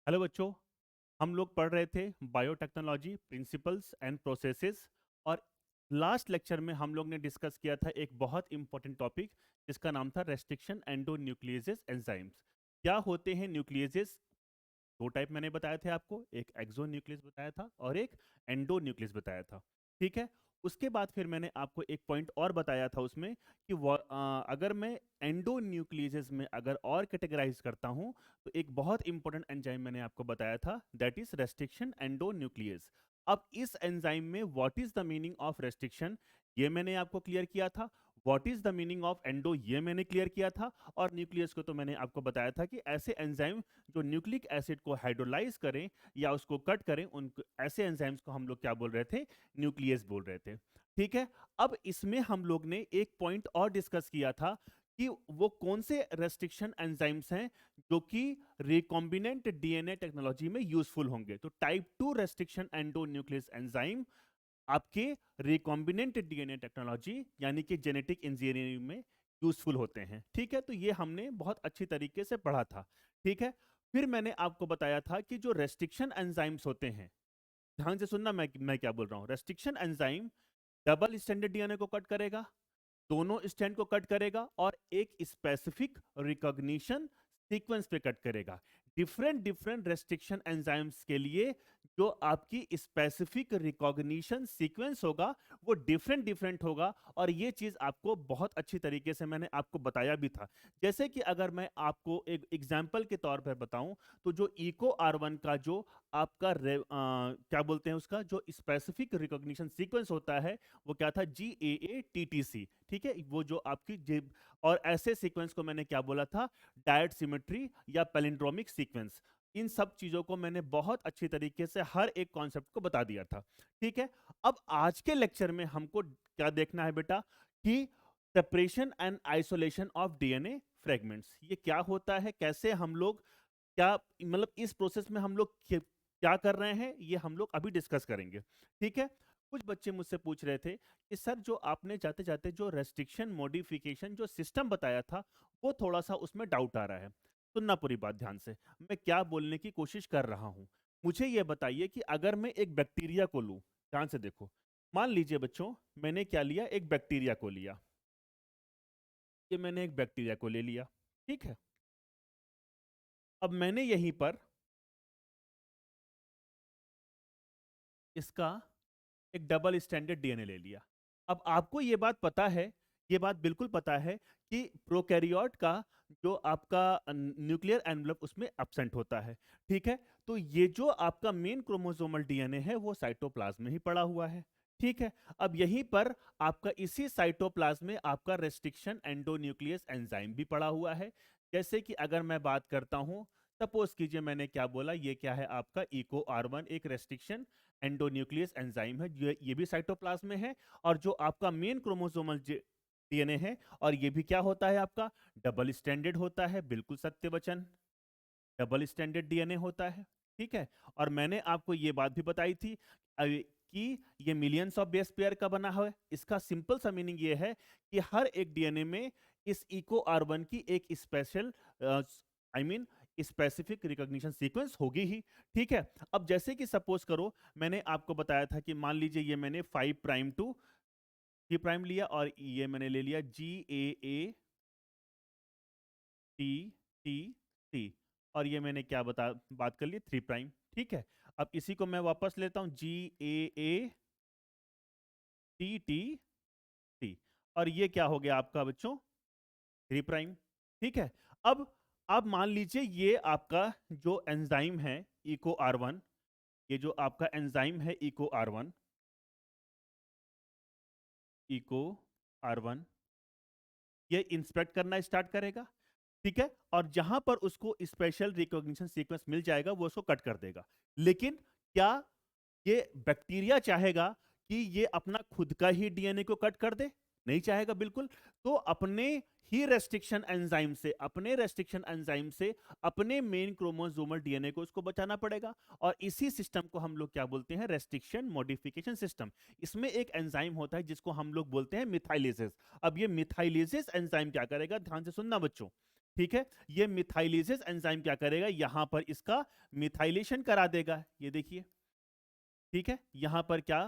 Hello बच्चों। हम लोग पढ़ रहे थे बायोटेक्नोलॉजी प्रिंसिपल्स एंड प्रोसेसेस। और लास्ट लेक्चर में हम लोग ने डिस्कस किया था एक बहुत इंपॉर्टेंट टॉपिक जिसका नाम था रेस्ट्रिक्शन एंडोन्यूक्लियेजेस एंजाइम्स। क्या होते हैं न्यूक्लियेजेस? दो टाइप मैंने बताए थे आपको, एक एक्सो न्यूक्लियस बताया था और एक एंडो न्यूक्लियस बताया था। ठीक है। उसके बाद फिर मैंने आपको एक पॉइंट और बताया था उसमें कि अगर मैं एंडो न्यूक्लियस में अगर और कैटेगराइज करता हूं तो एक बहुत इंपॉर्टेंट एंजाइम मैंने आपको बताया था, that is restriction endo nucleus. अब इस एंजाइम में what is the meaning of restriction, ये मैंने आपको क्लियर किया था। What is the meaning of endo, ये मैंने क्लियर किया था। और न्यूक्लियस को तो मैंने आपको बताया था कि ऐसे एंजाइम जो न्यूक्लिक एसिड को हाइड्रोलाइज करें या उसको कट करें, उन ऐसे एंजाइम्स को हम लोग क्या बोल रहे थे? न्यूक्लियस बोल रहे थे। ठीक है। अब इसमें हम लोग ने एक पॉइंट और डिस्कस किया था कि वो कौन से रेस्ट्रिक्शन एंजाइम्स हैं जो कि रिकॉम्बिनेंट डीएनए टेक्नोलॉजी में यूजफुल होंगे। तो टाइप 2 रेस्ट्रिक्शन एंडोन्यूक्लियस एंजाइम आपके रिकॉम्बिनेंट डीएनए टेक्नोलॉजी यानी कि जेनेटिक इंजीनियरिंग में यूजफुल होते हैं। ठीक है। तो ये हमने बहुत अच्छी तरीके से पढ़ा था। ठीक है। फिर मैंने आपको बताया था कि जो रेस्ट्रिक्शन एंजाइम्स होते हैं, ध्यान से सुनना मैं क्या बोल रहा हूं। Restriction enzyme double standard DNA को कट करेगा, दोनों स्टैंड को कट करेगा और एक स्पेसिफिक रिकॉग्निशन सीक्वेंस पे कट करेगा। डिफरेंट डिफरेंट रेस्ट्रिक्शन एंजाइम्स के लिए जो आपकी स्पेसिफिक रिकॉग्निशन सीक्वेंस होगा वो डिफरेंट डिफरेंट होगा। और ये चीज आपको बहुत अच्छी तरीके से मैंने आपको बताया भी था। जैसे कि अगर मैं आपको एक एग्जांपल के तौर पर बताऊं तो जो इको R1 का जो आपका क्या बोलते हैं उसका जो स्पेसिफिक रिकॉग्निशन सीक्वेंस होता है वो क्या था? GAATTC। ठीक है। वो जो आपकी जेब और ऐसे सीक्वेंस को मैंने क्या बोला था? डायट सिमेट्री या पैलिंड्रोमिक सीक्वेंस। इन सब चीजों को मैंने बहुत अच्छी तरीके से हर एक कॉन्सेप्ट को बता दिया था। ठीक है। अब आज के लेक्चर में हमको क्या देखना है बेटा कि separation and isolation of DNA fragments ये क्या होता है, कैसे हम लोग क्या मतलब इस प्रोसेस में हम लोग क्या कर रहे हैं, ये हम लोग अभी डिस्कस करेंगे। ठीक है। कुछ बच्चे मुझसे पूछ रहे थे कि सर जो आपने जाते जाते जो रेस्ट्रिक्शन मॉडिफिकेशन जो सिस्टम बताया था वो थोड़ा सा उसमें डाउट आ रहा है। सुनना पूरी बात ध्यान से, मैं क्या बोलने की कोशिश कर रहा हूं। मुझे ये बताइए कि अगर मैं एक बैक्टीरिया को लूं, ध्यान से देखो। मान लीजिए बच्चों मैंने क्या लिया, एक बैक्टीरिया को लिया। ये मैंने एक बैक्टीरिया को ले लिया। ठीक है। अब मैंने यहीं पर इसका एक डबल स्टैंडर्ड डीएनए ले लिया। अब आपको ये बात पता है, ये बात बिल्कुल पता है कि प्रोकैरियोट का जो आपका न्यूक्लियर एनवलप उसमें एब्सेंट होता है। ठीक है। तो ये जो आपका मेन क्रोमोसोमल डीएनए है वो साइटोप्लाज्म में ही पड़ा हुआ है। ठीक है। अब यहीं पर आपका इसी साइटोप्लाज्म में आपका रेस्ट्रिक्शन एंडोन्यूक्लियस एंजाइम भी पड़ा हुआ है। जैसे कि अगर मैं बात करता हूं, सपोज कीजिए मैंने क्या बोला, ये क्या है आपका इको R1 एक रेस्ट्रिक्शन एंडोन्यूक्लियस एंजाइम है, ये भी साइटोप्लाज्म में है। और जो आपका मेन क्रोमोसोमल डीएनए है और ये भी क्या होता है आपका? डबल स्टैंडर्ड होता है। बिल्कुल सत्य वचन, डबल स्टैंडर्ड डीएनए होता है। ठीक है। और मैंने आपको ये बात भी बताई थी कि ये मिलियंस ऑफ बेस पेयर का बना हुआ है। इसका सिंपल सा मीनिंग ये है कि हर एक डीएनए में इस इको R1 की एक special I mean specific recognition sequence होगी ही। ठीक है। अब जैसे कि सपोज करो मैंने आपको बताया था कि मान लीजिए ये मैंने 5 प्राइम टू 3 प्राइम लिया और ये मैंने ले लिया GAATTT और ये मैंने क्या बात कर ली 3 प्राइम। ठीक है। अब इसी को मैं वापस लेता हूं GAATTT और ये क्या हो गया आपका बच्चों? 3 प्राइम। ठीक है। अब अब मान लीजिए ये आपका जो एंजाइम है इको R1, ये जो आपका एंजाइम है इको R1 ये इंस्पेक्ट करना स्टार्ट करेगा। ठीक है। और जहां पर उसको स्पेशल रिकॉग्निशन सीक्वेंस मिल जाएगा वो उसको कट कर देगा। लेकिन क्या ये बैक्टीरिया चाहेगा कि ये अपना खुद का ही डीएनए को कट कर दे? नहीं चाहेगा बिल्कुल। तो अपने रेस्ट्रिक्शन एंजाइम से अपने मेन क्रोमोसोमल डीएनए को उसको बचाना पड़ेगा। और इसी सिस्टम को हम लोग क्या बोलते हैं? Restriction modification system. इसमें एक एंजाइम होता है जिसको हम लोग बोलते हैं मिथाइलेजेस। अब ये मिथाइलेजेस एंजाइम क्या करेगा, ध्यान से सुनना बच्चों। ठीक है, ये मिथाइलेजेस एंजाइम क्या करेगा, यहां पर इसका मिथाइलेशन करा देगा, ये देखिए, ठीक है, यहां पर क्या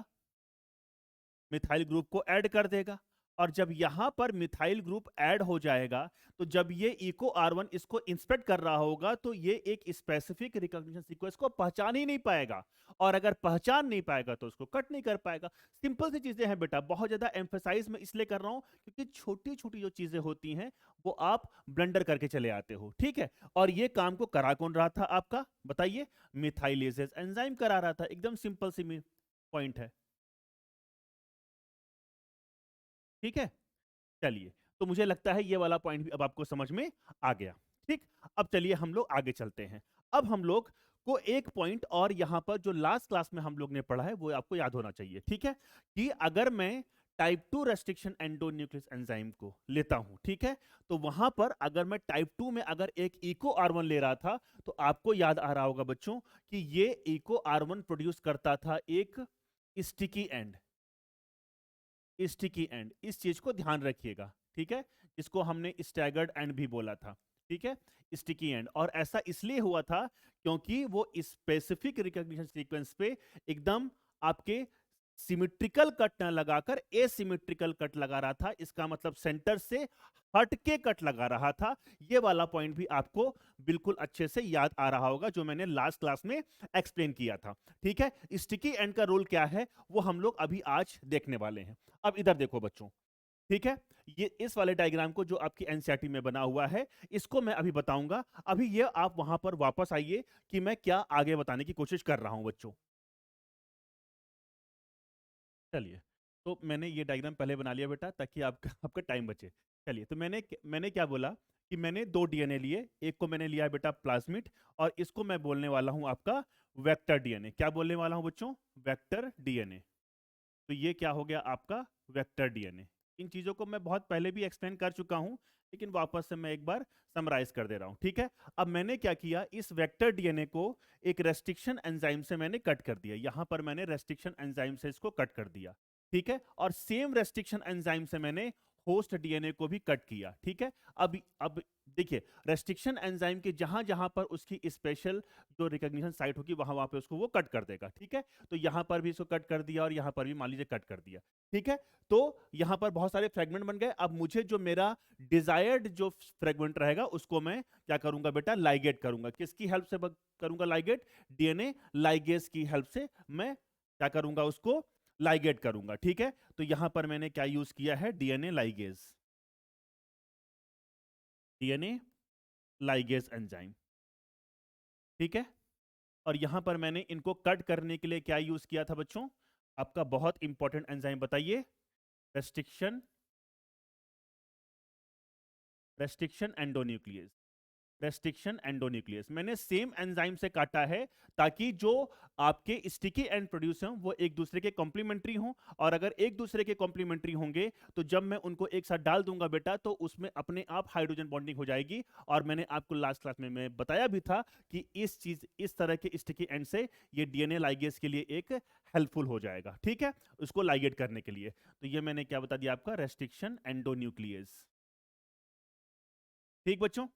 मिथाइल ग्रुप को ऐड कर देगा। और जब यहां पर मिथाइल ग्रुप ऐड हो जाएगा तो जब ये इको R1 इसको इंस्पेक्ट कर रहा होगा तो ये एक स्पेसिफिक रिकॉग्निशन सीक्वेंस को पहचान ही नहीं पाएगा, और अगर पहचान नहीं पाएगा तो उसको कट नहीं कर पाएगा। सिंपल सी चीजें हैं बेटा, बहुत ज्यादा एम्फेसाइज मैं इसलिए कर रहा हूं क्योंकि छोटी छोटी जो चीजें होती हैं वो आप ब्लंडर करके चले आते हो, ठीक है। और ये काम को करा कौन रहा था आपका, बताइए, मिथाइलेजेस एंजाइम करा रहा था, एकदम सिंपल सी पॉइंट है, ठीक है। चलिए, तो मुझे लगता है ये वाला पॉइंट भी अब आपको समझ में आ गया, ठीक। अब चलिए हम लोग आगे चलते हैं। अब हम लोग को एक पॉइंट और यहां पर जो लास्ट क्लास में हम लोग ने पढ़ा है वो आपको याद होना चाहिए, ठीक है, कि अगर मैं टाइप 2 रेस्ट्रिक्शन एंडोन्यूक्लियस एंजाइम को लेता हूं, ठीक है, तो वहां पर अगर मैं टाइप 2 में अगर एक इको R1 ले रहा था तो आपको याद आ रहा होगा बच्चों कि ये इको R1 प्रोड्यूस करता था एक स्टिकी एंड, स्टिकी एंड, इस चीज को ध्यान रखिएगा, ठीक है, इसको हमने स्टैगर्ड एंड भी बोला था, ठीक है, स्टिकी एंड। और ऐसा इसलिए हुआ था क्योंकि वो स्पेसिफिक रिकॉग्निशन सीक्वेंस पे एकदम आपके सिमिट्रिकल कट न लगाकर एसिमिट्रिकल कट लगा रहा था, इसका मतलब सेंटर से हट के कट लगा रहा था। ये वाला पॉइंट भी आपको बिल्कुल अच्छे से याद आ रहा होगा जो मैंने लास्ट क्लास में एक्सप्लेन किया था, ठीक है। स्टिकी एंड का रोल क्या है वो हम लोग अभी आज देखने वाले हैं। अब इधर देखो बच्चों, ठीक है, ये इस वाले डायग्राम को जो आपकी एनसीईआरटी में बना हुआ है इसको मैं अभी बताऊंगा। अभी ये आप वहां पर वापस आइए कि मैं क्या आगे बताने की कोशिश कर रहा हूं बच्चों। चलिए, तो मैंने ये डायग्राम पहले बना लिया बेटा ताकि आपका आपका टाइम बचे। चलिए, तो मैंने क्या बोला कि मैंने दो डीएनए लिए, एक को मैंने लिया है बेटा प्लाज्मिड और इसको मैं बोलने वाला हूं आपका वेक्टर डीएनए। क्या बोलने वाला हूं बच्चों, वेक्टर डीएनए। तो ये क्या हो गया आपका वेक्टर डीएनए। इन चीजों को मैं बहुत पहले भी एक्सप्लेन कर चुका हूं लेकिन वापस से मैं एक बार समराइज कर दे रहा हूं, ठीक है। अब मैंने क्या किया, इस वेक्टर डीएनए को एक रेस्ट्रिक्शन एंजाइम से मैंने कट कर दिया, यहां पर मैंने रेस्ट्रिक्शन एंजाइम से इसको कट कर दिया, ठीक है। और सेम रेस्ट्रिक्शन एंजाइम से मैंने होस्ट डीएनए को भी कट किया, ठीक है। अब देखिए, रेस्ट्रिक्शन एंजाइम के जहां जहां पर उसकी स्पेशल जो रिकॉग्निशन साइट होगी वहां वहां पे उसको वो कट कर देगा, ठीक है। तो यहां पर भी इसको कट कर दिया और यहां पर भी मान लीजिए कट कर दिया, ठीक है। तो यहां पर बहुत सारे फ्रेगमेंट बन गए। अब मुझे जो मेरा डिजायर्ड जो फ्रेगमेंट रहेगा उसको मैं क्या करूंगा बेटा, लाइगेट करूंगा। किसकी हेल्प से करूंगा लाइगेट, डीएनए लाइगेज की हेल्प से मैं क्या करूंगा, उसको लाइगेट करूंगा, ठीक है। तो यहां पर मैंने क्या यूज किया है, DNA ligase, DNA ligase enzyme, ठीक है। और यहां पर मैंने इनको कट करने के लिए क्या यूज किया था बच्चों, आपका बहुत इंपॉर्टेंट एंजाइम बताइए, restriction, restriction endonuclease, restriction endonuclease मैंने सेम एंजाइम से काटा है ताकि जो आपके स्टिकी एंड प्रोड्यूस हों वो एक दूसरे के कॉम्प्लीमेंट्री हों। और अगर एक दूसरे के कॉम्प्लीमेंट्री होंगे तो जब मैं उनको एक साथ डाल दूंगा बेटा तो उसमें अपने आप हाइड्रोजन बॉन्डिंग हो जाएगी। और मैंने आपको लास्ट क्लास में मैं बताया भी था कि इस तरह के स्टिकी एंड से ये डीएनए लाइगेज के लिए एक हेल्पफुल हो जाएगा, ठीक है, उसको लाइगेट करने के लिए। तो ये मैंने क्या बता दिया आपका, रेस्ट्रिक्शन एंडोन्यूक्लियस, ठीक बच्चों।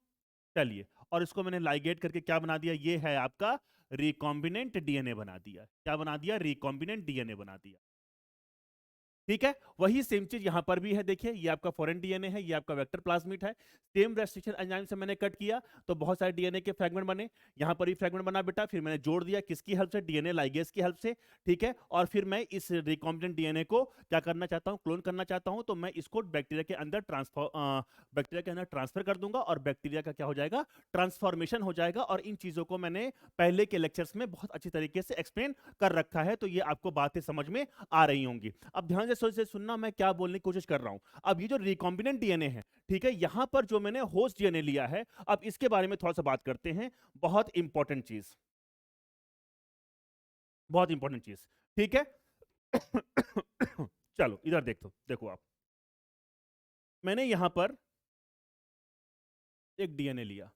चलिए, और इसको मैंने लाइगेट करके क्या बना दिया, ये है आपका रिकॉम्बिनेंट डीएनए बना दिया। क्या बना दिया, रिकॉम्बिनेंट डीएनए बना दिया, ठीक है। वही सेम चीज यहां पर भी है, देखिए ये आपका फॉरेन डीएनए है, ये आपका वेक्टर प्लाज्मिड है। सेम रेस्ट्रिक्शन एंजाइम से मैंने कट किया तो बहुत सारे डीएनए के फ्रेगमेंट बने, यहां पर भी फ्रेगमेंट बना बेटा, फिर मैंने जोड़ दिया किसकी हेल्प से, डीएनए लाइगेज की हेल्प से, ठीक है। और फिर मैं इस रिकॉम्बिनेंट डीएनए को क्या करना चाहता हूं, क्लोन करना चाहता हूं, तो मैं इसको बैक्टीरिया के अंदर ट्रांसफर कर दूंगा और बैक्टीरिया का क्या हो जाएगा, ट्रांसफॉर्मेशन हो जाएगा। और इन चीजों को मैंने पहले के लेक्चर्स में बहुत अच्छी तरीके से एक्सप्लेन कर रखा है, तो ये आपको बातें समझ में आ रही होंगी। अब ध्यान से सुनना मैं क्या बोलने की कोशिश कर रहा हूं। अब ये जो रिकॉम्बिनेंट डीएनए है, ठीक है, यहां पर जो मैंने होस्ट डीएनए लिया है, अब इसके बारे में थोड़ा सा बात करते हैं। बहुत इंपॉर्टेंट चीज, बहुत इंपॉर्टेंट चीज, ठीक है। चलो इधर देखो देखो आप, मैंने यहां पर एक डीएनए लिया,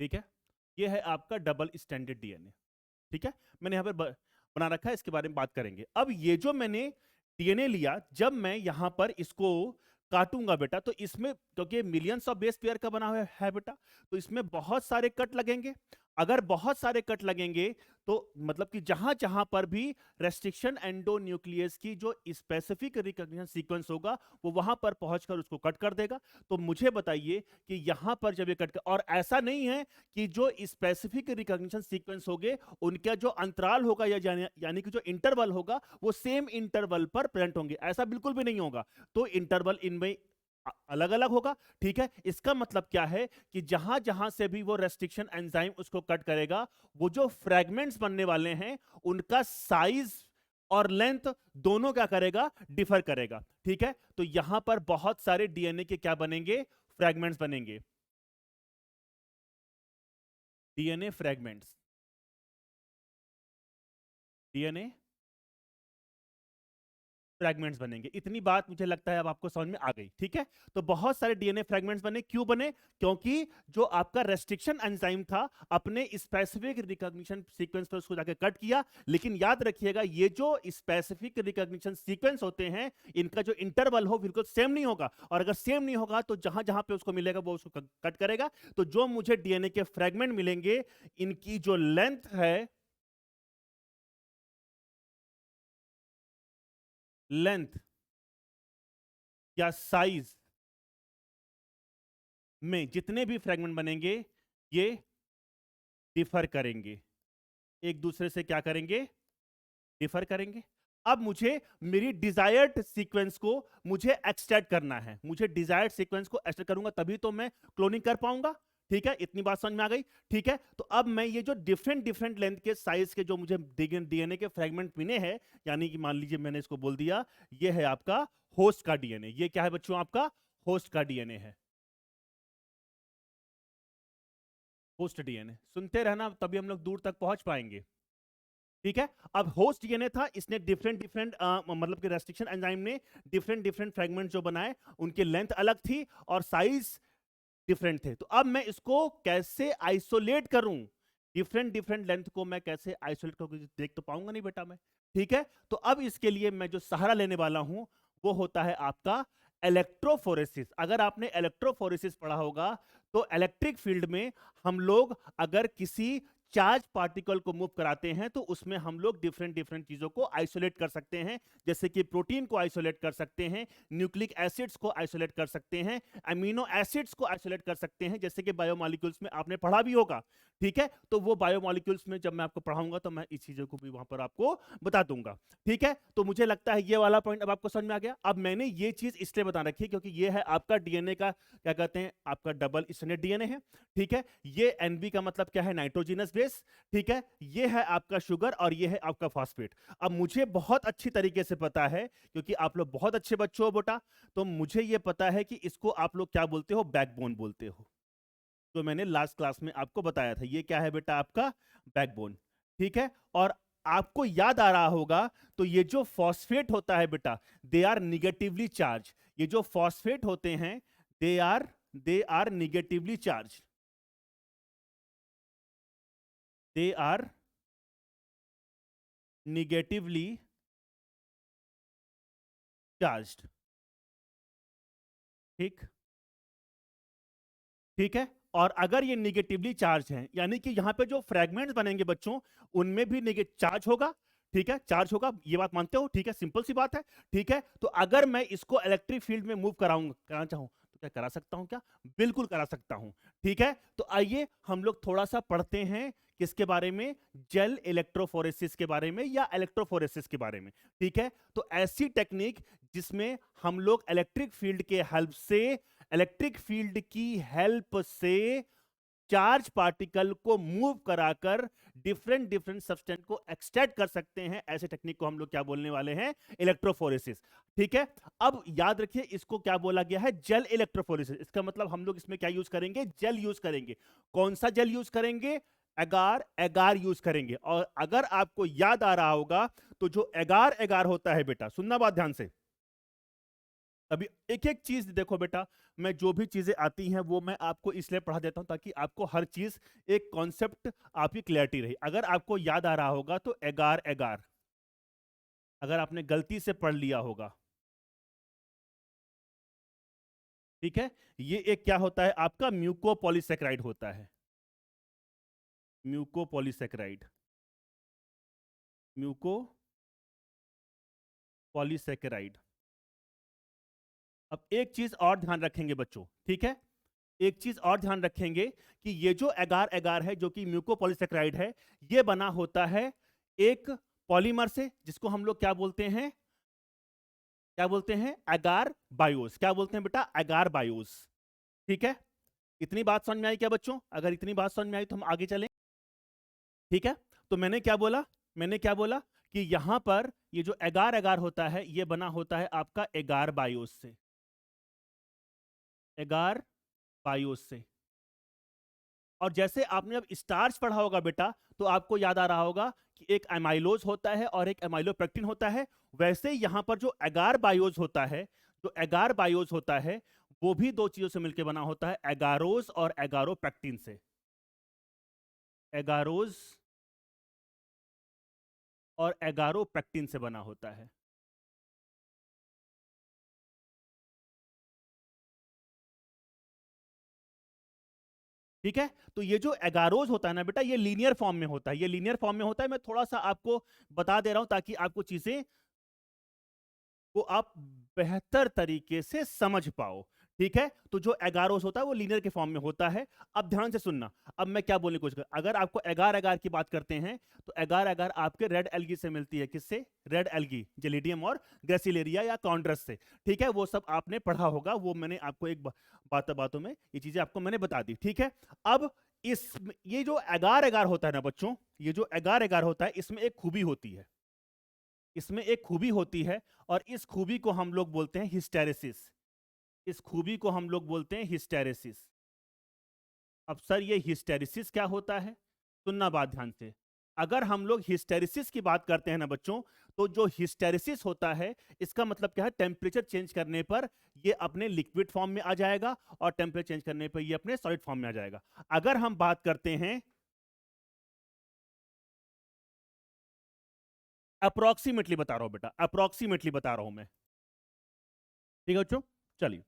ठीक है, ये है आपका डबल स्टैंडर्ड डीएनए, ठीक है। मैंने यहां पर बना रखा है, इसके बारे में बात करेंगे। अब ये जो मैंने डीएनए लिया, जब मैं यहां पर इसको काटूंगा बेटा, तो इसमें क्योंकि मिलियंस ऑफ बेस पेयर का बना हुआ है बेटा, तो इसमें बहुत सारे कट लगेंगे। अगर बहुत सारे कट लगेंगे तो मतलब कि जहां जहां पर भी रेस्ट्रिक्शन एंडोन्यूक्लियस की जो स्पेसिफिक रिकॉग्निशन सीक्वेंस होगा वो वहां पर पहुंचकर उसको कट कर देगा। तो मुझे बताइए कि यहां पर जब ये कट कर, और ऐसा नहीं है कि जो स्पेसिफिक रिकॉग्निशन सीक्वेंस होंगे उनका जो अंतराल होगा या यानी कि जो इंटरवल होगा वो सेम इंटरवल पर प्रेजेंट होंगे, ऐसा बिल्कुल भी नहीं होगा। तो इंटरवल इनमें अलग अलग होगा। ठीक है, इसका मतलब क्या है कि जहां जहां से भी वो रेस्ट्रिक्शन एंजाइम उसको कट करेगा, वो जो फ्रैगमेंट्स बनने वाले हैं उनका साइज और लेंथ दोनों क्या करेगा, डिफर करेगा। ठीक है, तो यहां पर बहुत सारे डीएनए के क्या बनेंगे, फ्रैगमेंट्स बनेंगे, डीएनए फ्रैगमेंट्स, डीएनए फ्रैगमेंट्स बनेंगे। इतनी बात मुझे लगता है अब आपको समझ में आ गई। ठीक है, तो बहुत सारे डीएनए फ्रैगमेंट्स बने, क्यों बने, क्योंकि जो आपका रेस्ट्रिक्शन एंजाइम था अपने स्पेसिफिक रिकॉग्निशन सीक्वेंस पर उसको जाके कट किया। लेकिन याद रखिएगा ये जो स्पेसिफिक रिकॉग्निशन सीक्वेंस होते हैं इनका जो इंटरवल हो बिल्कुल सेम नहीं होगा, और अगर सेम नहीं होगा तो जहां जहां पे उसको मिलेगा वो उसको कट करेगा। तो जो मुझे डीएनए के फ्रैगमेंट मिलेंगे इनकी जो लेंथ है, लेंथ या साइज में जितने भी फ्रैगमेंट बनेंगे ये डिफर करेंगे, एक दूसरे से क्या करेंगे, डिफर करेंगे। अब मुझे मेरी डिजायर्ड सीक्वेंस को मुझे एक्सट्रैक्ट करना है, मुझे डिजायर्ड सीक्वेंस को एक्सट्रैक्ट करूंगा तभी तो मैं क्लोनिंग कर पाऊंगा। ठीक है, इतनी बात समझ में आ गई। ठीक है, तो अब मैं ये जो डिफरेंट डिफरेंट लेंथ के साइज के जो मुझे डीएनए के फ्रैगमेंट मिले हैं, यानी कि मान लीजिए मैंने इसको बोल दिया ये है आपका होस्ट का डीएनए, ये क्या है बच्चों, आपका होस्ट का डीएनए है, होस्ट डीएनए। सुनते रहना तभी हम लोग दूर तक पहुंच पाएंगे। ठीक है, अब होस्ट डीएनए था, इसने डिफरेंट डिफरेंट मतलब कि रेस्ट्रिक्शन एंजाइम ने डिफरेंट डिफरेंट फ्रैगमेंट जो बनाए उनकी लेंथ अलग थी और साइज डिफरेंट थे। तो अब मैं इसको कैसे आइसोलेट करूं, डिफरेंट डिफरेंट लेंथ को मैं कैसे आइसोलेट करूं, देख तो पाऊंगा नहीं बेटा मैं। ठीक है, तो अब इसके लिए मैं जो सहारा लेने वाला हूं वो होता है आपका इलेक्ट्रोफोरेसिस। अगर आपने इलेक्ट्रोफोरेसिस पढ़ा होगा तो इलेक्ट्रिक फील्ड में हम लोग अगर किसी चार्ज पार्टिकल को मूव कराते हैं तो उसमें हम लोग डिफरेंट डिफरेंट चीजों को आइसोलेट कर सकते हैं, जैसे कि प्रोटीन को आइसोलेट कर सकते हैं, न्यूक्लिक एसिड्स को आइसोलेट कर सकते हैं, अमीनो एसिड्स को आइसोलेट कर सकते हैं, जैसे कि बायोमॉलिक्यूल्स में आपने पढ़ा भी होगा। ठीक है, तो वो बायोमॉलिक्यूल्स में जब मैं आपको पढ़ाऊंगा तो मैं इस चीजों को भी वहां पर आपको बता दूंगा। ठीक है, तो मुझे लगता है ये वाला पॉइंट अब आपको समझ में आ गया। अब मैंने ये चीज इसलिए बता रखी है क्योंकि ये है आपका डीएनए का क्या कहते हैं, आपका डबल स्ट्रैंडेड डीएनए है। ठीक है, ये एनबी का मतलब क्या है, नाइट्रोजिनस बेस। ठीक है, ये है आपका शुगर और ये है आपका फॉस्फेट। अब मुझे बहुत अच्छी तरीके से पता है क्योंकि आप लोग बहुत अच्छे बच्चे हो बेटा, तो मुझे ये पता है कि इसको आप लोग क्या बोलते हो, बैकबोन बोलते हो। तो मैंने लास्ट क्लास में आपको बताया था ये क्या है बेटा, आपका बैकबोन। ठीक है, और आपको याद आ रहा होगा तो ये जो फॉस्फेट होता है बेटा, दे आर निगेटिवली चार्ज। ये जो फॉस्फेट होते हैं they are negatively charge, they are negatively charged. ठीक, ठीक है, और अगर ये निगेटिवली चार्ज हैं यानी कि यहां पे जो फ्रैगमेंट्स बनेंगे बच्चों उनमें भी निगेटिव चार्ज होगा। ठीक है, चार्ज होगा, ये बात मानते हो। ठीक है, सिंपल सी बात है। ठीक है, तो अगर मैं इसको इलेक्ट्रिक फील्ड में मूव कराऊंगा, कराना चाहूं तो क्या करा सकता हूं, क्या बिल्कुल करा सकता हूं। ठीक है, तो आइए हम लोग थोड़ा सा पढ़ते हैं किसके बारे में, जेल इलेक्ट्रोफोरेसिस के बारे में या इलेक्ट्रोफोरेसिस के बारे में। ठीक है, तो ऐसी टेक्निक जिसमें हम लोग इलेक्ट्रिक फील्ड की हेल्प से चार्ज पार्टिकल को मूव कराकर डिफरेंट डिफरेंट सब्सटेंस को एक्सट्रैक्ट कर सकते हैं, ऐसे टेक्निक को हम लोग क्या बोलने वाले हैं, इलेक्ट्रोफोरेसिस। ठीक है, अब याद रखिए इसको क्या बोला गया है, जेल इलेक्ट्रोफोरेसिस। इसका मतलब हम लोग इसमें क्या यूज करेंगे, जेल यूज करेंगे। कौन सा जेल यूज करेंगे, एगार एगार यूज करेंगे। और अगर आपको याद आ रहा होगा तो जो एगार एगार होता है बेटा, सुनना बात ध्यान से, अभी एक एक चीज देखो बेटा, मैं जो भी चीजें आती हैं वो मैं आपको इसलिए पढ़ा देता हूं ताकि आपको हर चीज एक कॉन्सेप्ट आपकी क्लैरिटी रही। अगर आपको याद आ रहा होगा तो एगार एगार, अगर आपने गलती से पढ़ लिया होगा ठीक है, ये एक क्या होता है आपका म्यूकोपॉलीसेकेराइड होता है, म्यूकोपॉलीसेकेराइड, म्यूकोपॉलीसेकेराइड। अब एक चीज और ध्यान रखेंगे बच्चों, ठीक है, एक चीज और ध्यान रखेंगे कि ये जो एगार एगार है जो कि म्यूकोपॉलीसेकेराइड है, ये बना होता है एक पॉलीमर से, जिसको हम लोग क्या बोलते हैं, क्या बोलते हैं, एगार बायोस। क्या बोलते हैं बेटा, एगार बायोस। ठीक है, इतनी बात समझ में आई क्या बच्चों? अगर इतनी बात समझ में आई तो हम आगे चलें। ठीक है, तो मैंने क्या बोला, मैंने क्या बोला कि यहां पर ये जो एगार एगार होता है ये बना होता है आपका एगार बायोस से, एगार बायोस से। और जैसे आपने अब स्टार्च पढ़ा होगा बेटा, तो आपको याद आ रहा होगा कि एक एमाइलोज होता है और एक एमाइलोपेक्टिन होता है। वैसे यहां पर जो एगार बायोज होता है, जो एगार बायोज होता है, वो भी दो चीजों से मिलकर बना होता है, एगारोज और एगारोपेक्टिन से, एगारोज और एगारोपेक्टिन से बना होता है। ठीक है, तो ये जो एगारोज होता है ना बेटा, ये लीनियर फॉर्म में होता है, ये लीनियर फॉर्म में होता है। मैं थोड़ा सा आपको बता दे रहा हूं ताकि आपको चीजें को आप बेहतर तरीके से समझ पाओ। ठीक है, तो जो एगारोस होता है वो लीनियर के फॉर्म में होता है। अब ध्यान से सुनना, अब मैं क्या बोलने की कोशिश कर, अगर आपको एगार एगार की बात करते हैं तो एगार एगार आपके रेड एल्गी से मिलती है। किससे? रेड एल्गी, जेलिडियम और ग्रेसिलेरिया या कॉन्ड्रस से। ठीक है, वो सब आपने पढ़ा होगा, वो मैंने आपको एक बातों बातों में ये चीजें आपको मैंने बता दी। ठीक है, अब इस ये जो एगार एगार होता है ना बच्चों, ये जो एगार एगार होता है, इसमें एक खूबी होती है, इसमें एक खूबी होती है, और इस खूबी को हम लोग बोलते हैं हिस्टेरेसिस। इस खूबी को हम लोग बोलते हैं हिस्टेरेसिस। अब सर ये हिस्टेरेसिस क्या होता है? सुनना बात ध्यान से। अगर हम लोग हिस्टेरेसिस की बात करते हैं ना बच्चों, तो जो हिस्टेरेसिस होता है इसका मतलब क्या है, टेम्परेचर चेंज करने पर ये अपने लिक्विड फॉर्म में आ जाएगा और टेम्परेचर चेंज करने पर ये अपने सॉलिड फॉर्म में आ जाएगा। अगर हम बात करते हैं, अप्रोक्सीमेटली बता रहा हूं बेटा, अप्रोक्सीमेटली बता रहा हूं मैं। ठीक है बच्चों, चलिए,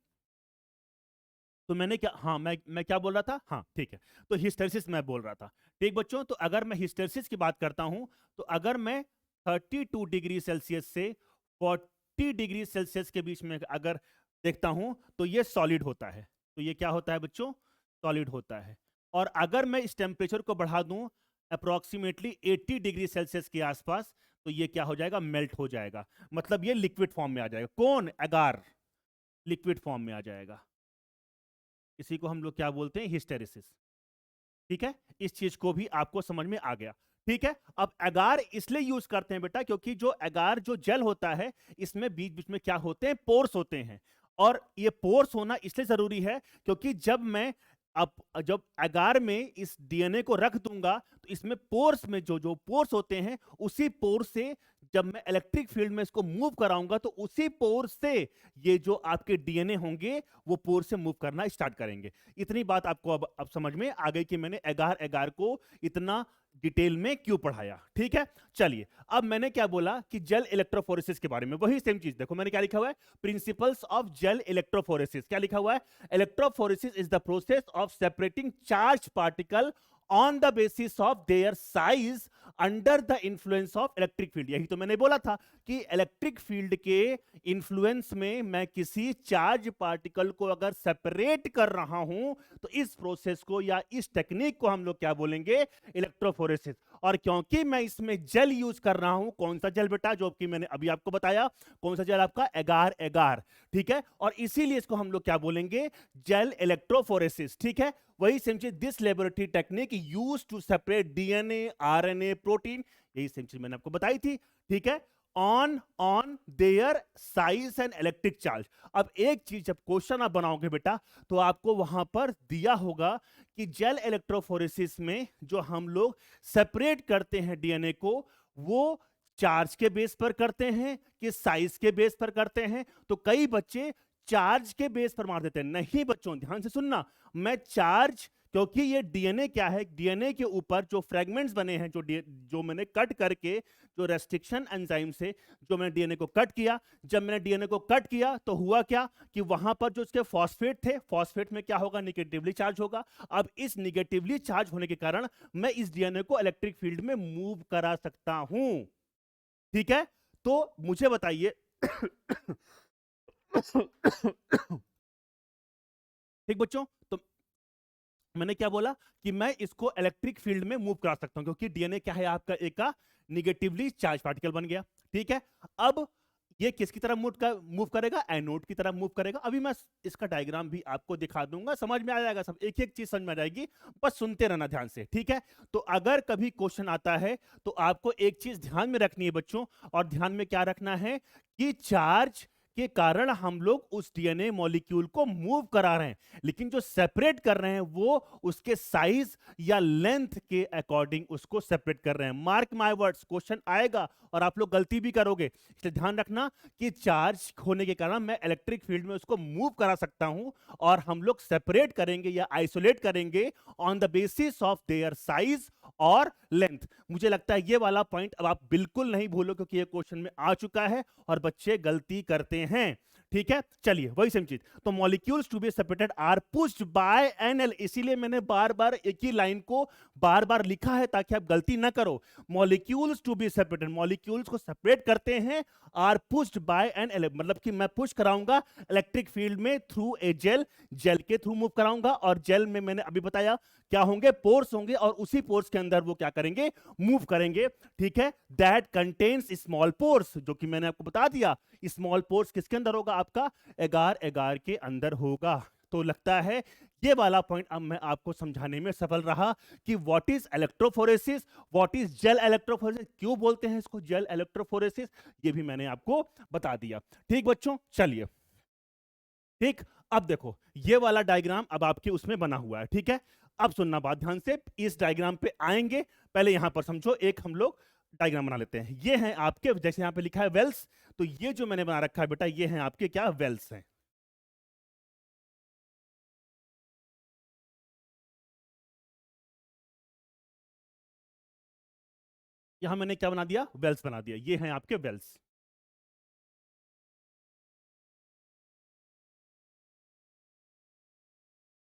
तो मैंने क्या, हाँ मैं क्या बोल रहा था, हाँ ठीक है, तो हिस्टेरिसिस मैं बोल रहा था। ठीक बच्चों, तो अगर मैं हिस्टेरिसिस की बात करता हूं, तो अगर मैं 32 डिग्री सेल्सियस से 40 डिग्री सेल्सियस के बीच में अगर देखता हूं तो ये सॉलिड होता है। तो ये क्या होता है बच्चों? सॉलिड होता है। और अगर मैं इस टेम्परेचर को बढ़ा दूं अप्रोक्सीमेटली 80 डिग्री सेल्सियस के आसपास, तो ये क्या हो जाएगा, मेल्ट हो जाएगा। मतलब ये लिक्विड फॉर्म में आ जाएगा। कौन? एगार लिक्विड फॉर्म में आ जाएगा। इसी को हम लोग क्या बोलते हैं, हिस्टेरिसिस। ठीक है, इस चीज को भी आपको समझ में आ गया। ठीक है, अब एगार इसलिए यूज करते हैं बेटा क्योंकि जो एगार जो जेल होता है, इसमें बीच बीच में क्या होते हैं, पोर्स होते हैं। और ये पोर्स होना इसलिए जरूरी है क्योंकि जब मैं अब जब एगार में इस डीएनए को रख दूंगा तो इसमें पोर्स में जो जो पोर्स होते हैं, उसी पोर्स से जब मैं इलेक्ट्रिक फील्ड में इसको मूव कराऊंगा तो उसी पोर्स से ये जो आपके डीएनए होंगे वो पोर्स से मूव करना स्टार्ट करेंगे। इतनी बात आपको अब समझ में आ गई कि मैंने एगार एगार को इतना डिटेल में क्यों पढ़ाया। ठीक है, चलिए, अब मैंने क्या बोला कि जेल इलेक्ट्रोफोरेसिस के बारे में, वही सेम चीज देखो मैंने क्या लिखा हुआ है, प्रिंसिपल्स ऑफ जेल इलेक्ट्रोफोरेसिस। क्या लिखा हुआ है? Electrophoresis is the process of separating charge particle on the basis of their size under the influence of electric field. यही तो मैंने बोला था कि इलेक्ट्रिक फील्ड के इंफ्लुएंस में मैं किसी चार्ज पार्टिकल को अगर सेपरेट कर रहा हूं तो इस प्रोसेस को या इस टेक्निक को हम लोग क्या बोलेंगे, इलेक्ट्रोफोरेसिस। और क्योंकि मैं इसमें जेल यूज कर रहा हूं, कौन सा जेल बेटा, जो कि मैंने अभी आपको बताया, कौन सा जेल आपका, एगार एगार। ठीक है, और इसीलिए इसको हम लोग क्या बोलेंगे, जेल इलेक्ट्रोफोरेसिस। ठीक है, वही सेम चीज, this laboratory technique use to separate DNA, RNA, protein, यही सेम चीज मैंने आपको बताई थी। ठीक है, on their size and electric charge. अब एक चीज, जब क्वेश्चन आप बनाओगे बेटा तो आपको वहां पर दिया होगा कि जेल इलेक्ट्रोफोरेसिस में जो हम लोग सेपरेट करते हैं डीएनए को, वो चार्ज के बेस पर करते हैं कि साइज के बेस पर करते हैं। तो कई बच्चे चार्ज के बेस पर मार देते हैं। नहीं बच्चों, ध्यान से सुनना, मैं चार्ज क्योंकि ये डीएनए क्या है, डीएनए के ऊपर जो फ्रेगमेंट्स बने हैं, जो मैंने कट करके, जो रेस्ट्रिक्शन एंजाइम से जो मैंने डीएनए को कट किया, जब मैंने डीएनए को कट किया तो हुआ क्या कि वहां पर जो उसके फॉस्फेट थे, फॉस्फेट में क्या होगा, निगेटिवली चार्ज होगा। अब इस निगेटिवली चार्ज होने के कारण मैं इस डीएनए को इलेक्ट्रिक फील्ड में मूव करा सकता हूं। ठीक है, तो मुझे बताइए ठीक बच्चों, तो मैंने क्या बोला कि मैं इसको इलेक्ट्रिक फील्ड में मूव करा सकता हूं, क्योंकि डीएनए क्या है आपका, एक का निगेटिवली चार्ज पार्टिकल बन गया। ठीक है, अब ये किसकी तरफ मूव करेगा, एनोड की तरफ मूव करेगा। अभी मैं इसका डायग्राम भी आपको दिखा दूंगा, समझ में आ जाएगा सब, एक एक चीज समझ में आ जाएगी, बस सुनते रहना ध्यान से। ठीक है, तो अगर कभी क्वेश्चन आता है तो आपको एक चीज ध्यान में रखनी है बच्चों, और ध्यान में क्या रखना है कि चार्ज के कारण हम लोग उस डीएनए मॉलिक्यूल को मूव करा रहे हैं, लेकिन जो सेपरेट कर रहे हैं वो उसके साइज या लेंथ के अकॉर्डिंग उसको सेपरेट कर रहे हैं। मार्क माय वर्ड्स, क्वेश्चन आएगा और आप लोग गलती भी करोगे, इसलिए ध्यान रखना कि चार्ज होने के कारण मैं इलेक्ट्रिक फील्ड में उसको मूव करा सकता हूं, और हम लोग सेपरेट करेंगे या आइसोलेट करेंगे on the basis of their size और लेंथ। मुझे लगता है ये वाला पॉइंट अब आप बिल्कुल नहीं भूलो, क्योंकि ये क्वेश्चन में आ चुका है और बच्चे गलती करते हैं। ठीक है, चलिए वही सेम चीज, तो molecules to be separated are pushed by NL, इसीलिए मैंने बार बार एक ही लाइन को बार बार लिखा है ताकि आप गलती ना करो। Molecules to be separated, molecules को सेपरेट करते हैं, आर पुश्ड बाय एन, मतलब कि मैं पुश कराऊंगा इलेक्ट्रिक फील्ड में थ्रू ए जेल, जेल के थ्रू मूव कराऊंगा, और जेल में मैंने अभी बताया क्या होंगे, पोर्स होंगे, और उसी पोर्स के अंदर वो क्या करेंगे, मूव करेंगे। ठीक है, दैट कंटेन्स स्मॉल पोर्स, जो कि मैंने आपको बता दिया, स्मॉल पोर्स किसके अंदर होगा, आपका एगार एगार के अंदर होगा। तो लगता है ये वाला पॉइंट अब मैं आपको समझाने में सफल रहा कि what is electrophoresis, what is gel electrophoresis, क्यों बोलते हैं इसको जेल इलेक्ट्रोफोरेसिस, ये भी मैंने आपको बता दिया। ठीक बच्चों, चलिए, ठीक, अब देखो ये वाला डायग्राम अब आपके उसमें बना हुआ है। ठीक है, अब सुनना बात ध्यान से, इस डायग्राम पे आएंगे, पहले यहां पर समझो, एक हम लोग डायग्राम बना लेते हैं। ये हैं आपके, जैसे यहां पे लिखा है वेल्स, तो ये जो मैंने बना रखा है बेटा, ये हैं आपके क्या, वेल्स हैं। यहां मैंने क्या बना दिया, वेल्स बना दिया, ये हैं आपके वेल्स।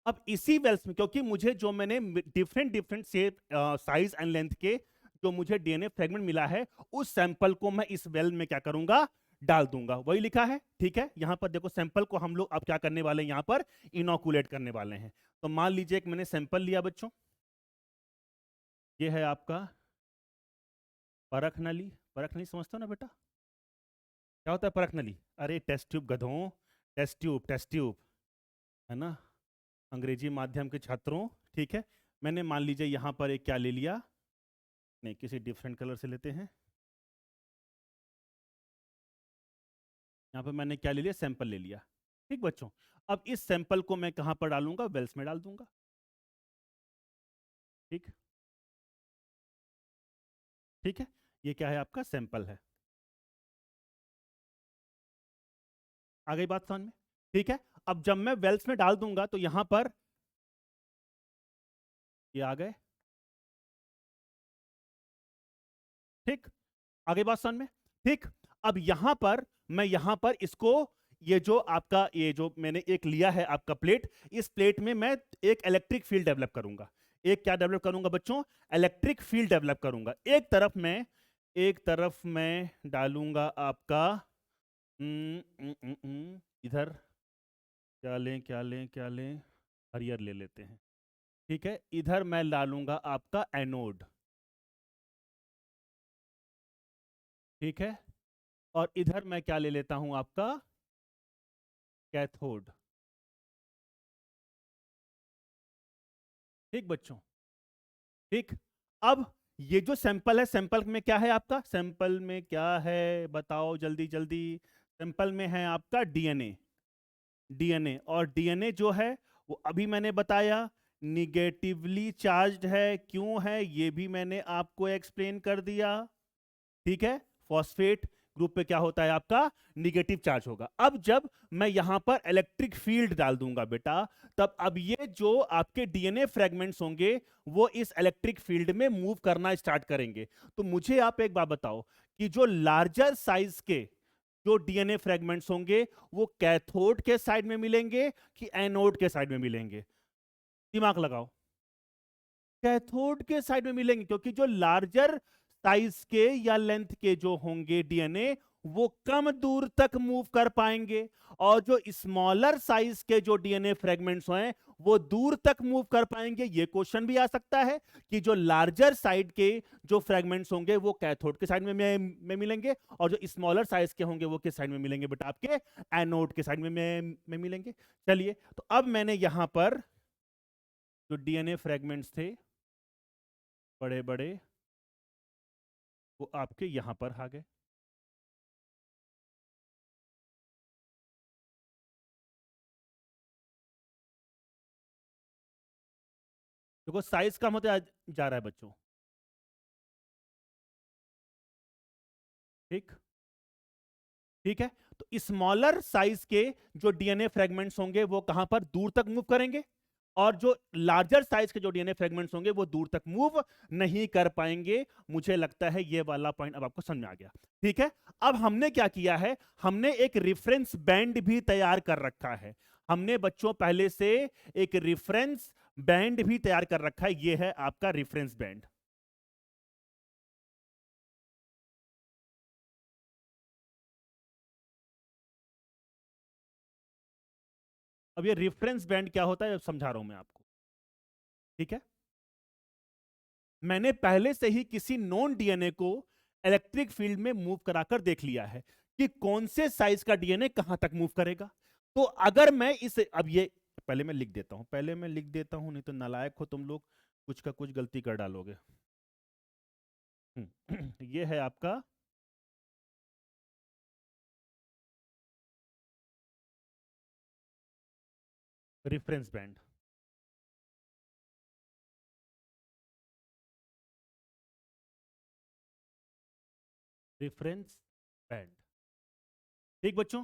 अब इसी वेल्स में, क्योंकि मुझे जो मैंने different different shape, size and length के जो मुझे डीएनए फ्रेगमेंट मिला है, उस सैंपल को मैं इस वेल में क्या करूंगा, डाल दूंगा, वही लिखा है। ठीक है, यहां पर देखो सैंपल को हम लोग अब क्या करने वाले हैं, यहां पर इनोकुलेट करने वाले हैं। तो मान लीजिए कि मैंने सैंपल लिया बच्चों, ये है आपका परख नली। परख नली समझते हो ना बेटा, क्या होता है परख नली, अरे टेस्ट ट्यूब गधों, टेस्ट ट्यूब, टेस्ट ट्यूब, है ना, अंग्रेजी माध्यम के छात्रों। ठीक है, मैंने मान लीजिए यहां पर एक क्या ले लिया, नहीं किसी डिफरेंट कलर से लेते हैं, यहाँ पर मैंने क्या ले लिया, सैंपल ले लिया। ठीक बच्चों, अब इस सैंपल को मैं कहां पर डालूंगा, वेल्स में डाल दूंगा। ठीक, ठीक है, ये क्या है आपका सैंपल है, आ गई बात समझ में। ठीक है, अब जब मैं वेल्स में डाल दूंगा तो यहां पर ये आ गए। ठीक, आ गई बात समझ में। ठीक, अब यहां पर मैं यहां पर इसको, ये जो आपका, ये जो मैंने एक लिया है आपका प्लेट, इस प्लेट में मैं एक इलेक्ट्रिक फील्ड डेवलप करूंगा। एक क्या डेवलप करूंगा बच्चों, इलेक्ट्रिक फील्ड डेवलप करूंगा। एक तरफ मैं डालूंगा आपका, इधर क्या लें क्या लें क्या लें, हरियर ले लेते हैं। ठीक है, इधर मैं डालूंगा आपका एनोड। ठीक है, और इधर मैं क्या ले लेता हूं, आपका कैथोड। ठीक बच्चों, ठीक, अब ये जो सैंपल है, सैंपल में क्या है आपका, सैंपल में क्या है बताओ जल्दी जल्दी, सैंपल में है आपका डीएनए। डीएनए, और डीएनए जो है वो अभी मैंने बताया निगेटिवली चार्ज्ड है, क्यों है ये भी मैंने आपको एक्सप्लेन कर दिया। ठीक है, फॉस्फेट ग्रुप पे क्या होता है आपका निगेटिव चार्ज होगा। अब जब मैं यहां पर इलेक्ट्रिक फील्ड डाल दूंगा बेटा, तब अब ये जो आपके डीएनए फ्रेगमेंट्स होंगे वो इस इलेक्ट्रिक फील्ड में मूव करना स्टार्ट करेंगे। तो मुझे आप एक बात बताओ कि जो लार्जर साइज के जो डीएनए फ्रेगमेंट्स होंगे वो कैथोड के साइड में मिलेंगे कि एनोड के साइड में मिलेंगे? दिमाग लगाओ। कैथोड के साइड में मिलेंगे, क्योंकि जो लार्जर साइज के या लेंथ के जो होंगे डीएनए वो कम दूर तक मूव कर पाएंगे, और जो स्मॉलर साइज के जो डीएनए फ्रेगमेंट्स हैं वो दूर तक मूव कर पाएंगे। ये क्वेश्चन भी आ सकता है कि जो लार्जर साइड के जो फ्रेगमेंट्स होंगे वो कैथोड के साइड में मिलेंगे, और जो स्मॉलर साइज के होंगे वो किस साइड में मिलेंगे बेटा? आपके एनोड के साइड में मिलेंगे। चलिए, तो अब मैंने यहां पर जो डीएनए फ्रेगमेंट्स थे बड़े बड़े वो आपके यहां पर आ गए। देखो साइज कम होता जा रहा है बच्चों, ठीक ठीक है। तो स्मॉलर साइज के जो डीएनए फ्रेगमेंट्स होंगे वो कहां पर दूर तक मूव करेंगे, और जो लार्जर साइज के जो डीएनए फ्रेगमेंट्स होंगे वो दूर तक मूव नहीं कर पाएंगे। मुझे लगता है ये वाला पॉइंट अब आपको समझ में आ गया, ठीक है। अब हमने क्या किया है, हमने एक रेफरेंस बैंड भी तैयार कर रखा है। हमने बच्चों पहले से एक रेफरेंस बैंड भी तैयार कर रखा है। ये है आपका रेफरेंस बैंड। अब ये रेफरेंस बैंड क्या होता है अब समझा रहा हूं मैं आपको, ठीक है। मैंने पहले से ही किसी नॉन डीएनए को इलेक्ट्रिक फील्ड में मूव कराकर देख लिया है कि कौन से साइज का डीएनए कहां तक मूव करेगा। तो अगर मैं इस अब ये पहले मैं लिख देता हूं, पहले मैं लिख देता हूं, नहीं तो नालायक हो तुम लोग, कुछ का कुछ गलती कर डालोगे। ये है आपका रेफरेंस बैंड। रेफरेंस बैंड, ठीक बच्चों।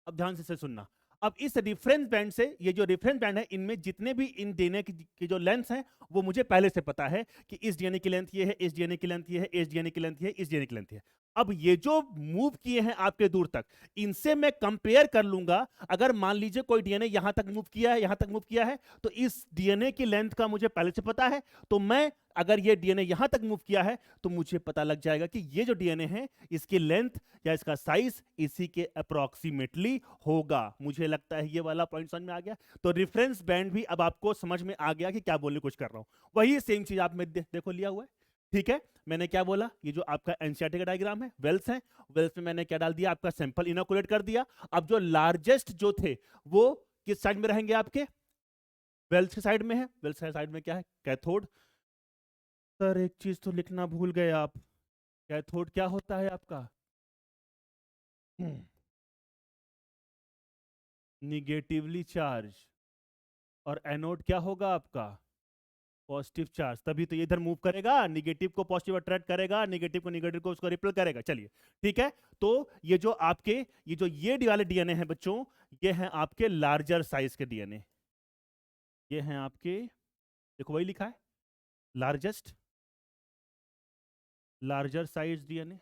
अब ध्यान से सुनना। अब इस रेफरेंस बैंड से, ये जो रेफरेंस बैंड है इनमें जितने भी इन डीएनए की जो लेंथ है वो मुझे पहले से पता है कि इस डीएनए की लेंथ ये है, इस डीएनए की लेंथ ये है, इस डीएनए की लेंथ ये है, इस डीएनए की लेंथ ये है। अब ये जो मूव किए हैं आपके दूर तक, इनसे मैं कंपेयर कर लूंगा। अगर मान लीजिए कोई डीएनए यहां तक मूव किया है, यहां तक मूव किया है, तो इस डीएनए की लेंथ का मुझे पहले से पता है। तो मैं अगर ये डीएनए यहां तक मूव किया है तो मुझे पता लग जाएगा कि ये जो डीएनए है इसकी लेंथ या इसका साइज इसी के अप्रोक्सीमेटली होगा। मुझे लगता है ये वाला पॉइंट समझ में आ गया। तो रेफरेंस बैंड भी अब आपको समझ में आ गया कि क्या बोलने की कोशिश कर रहा हूं। वही सेम चीज आप में देखो लिया हुआ है, ठीक है। मैंने क्या बोला, ये जो आपका एनसीईआरटी का डायग्राम है, वेल्स है, वेल्स में मैंने क्या डाल दिया, आपका सैंपल इनोकुलेट कर दिया। अब जो लार्जेस्ट जो थे वो किस साइड में रहेंगे आपके? वेल्स के साइड में है। वेल्स के साइड में क्या है? कैथोड। सर एक चीज तो लिखना भूल गए आप, कैथोड क्या होता है आपका? Negatively charge. और एनोड क्या होगा आपका? Positive charge. तभी तो ये इधर मूव करेगा, निगेटिव को पॉजिटिव अट्रैक्ट करेगा, निगेटिव को उसको रिपेल करेगा। चलिए ठीक है। तो ये जो आपके ये वाले डीएनए हैं बच्चों, ये हैं आपके लार्जर साइज के डीएनए। ये हैं आपके, देखो वही लिखा है, लार्जेस्ट, लार्जर साइज डीएनए।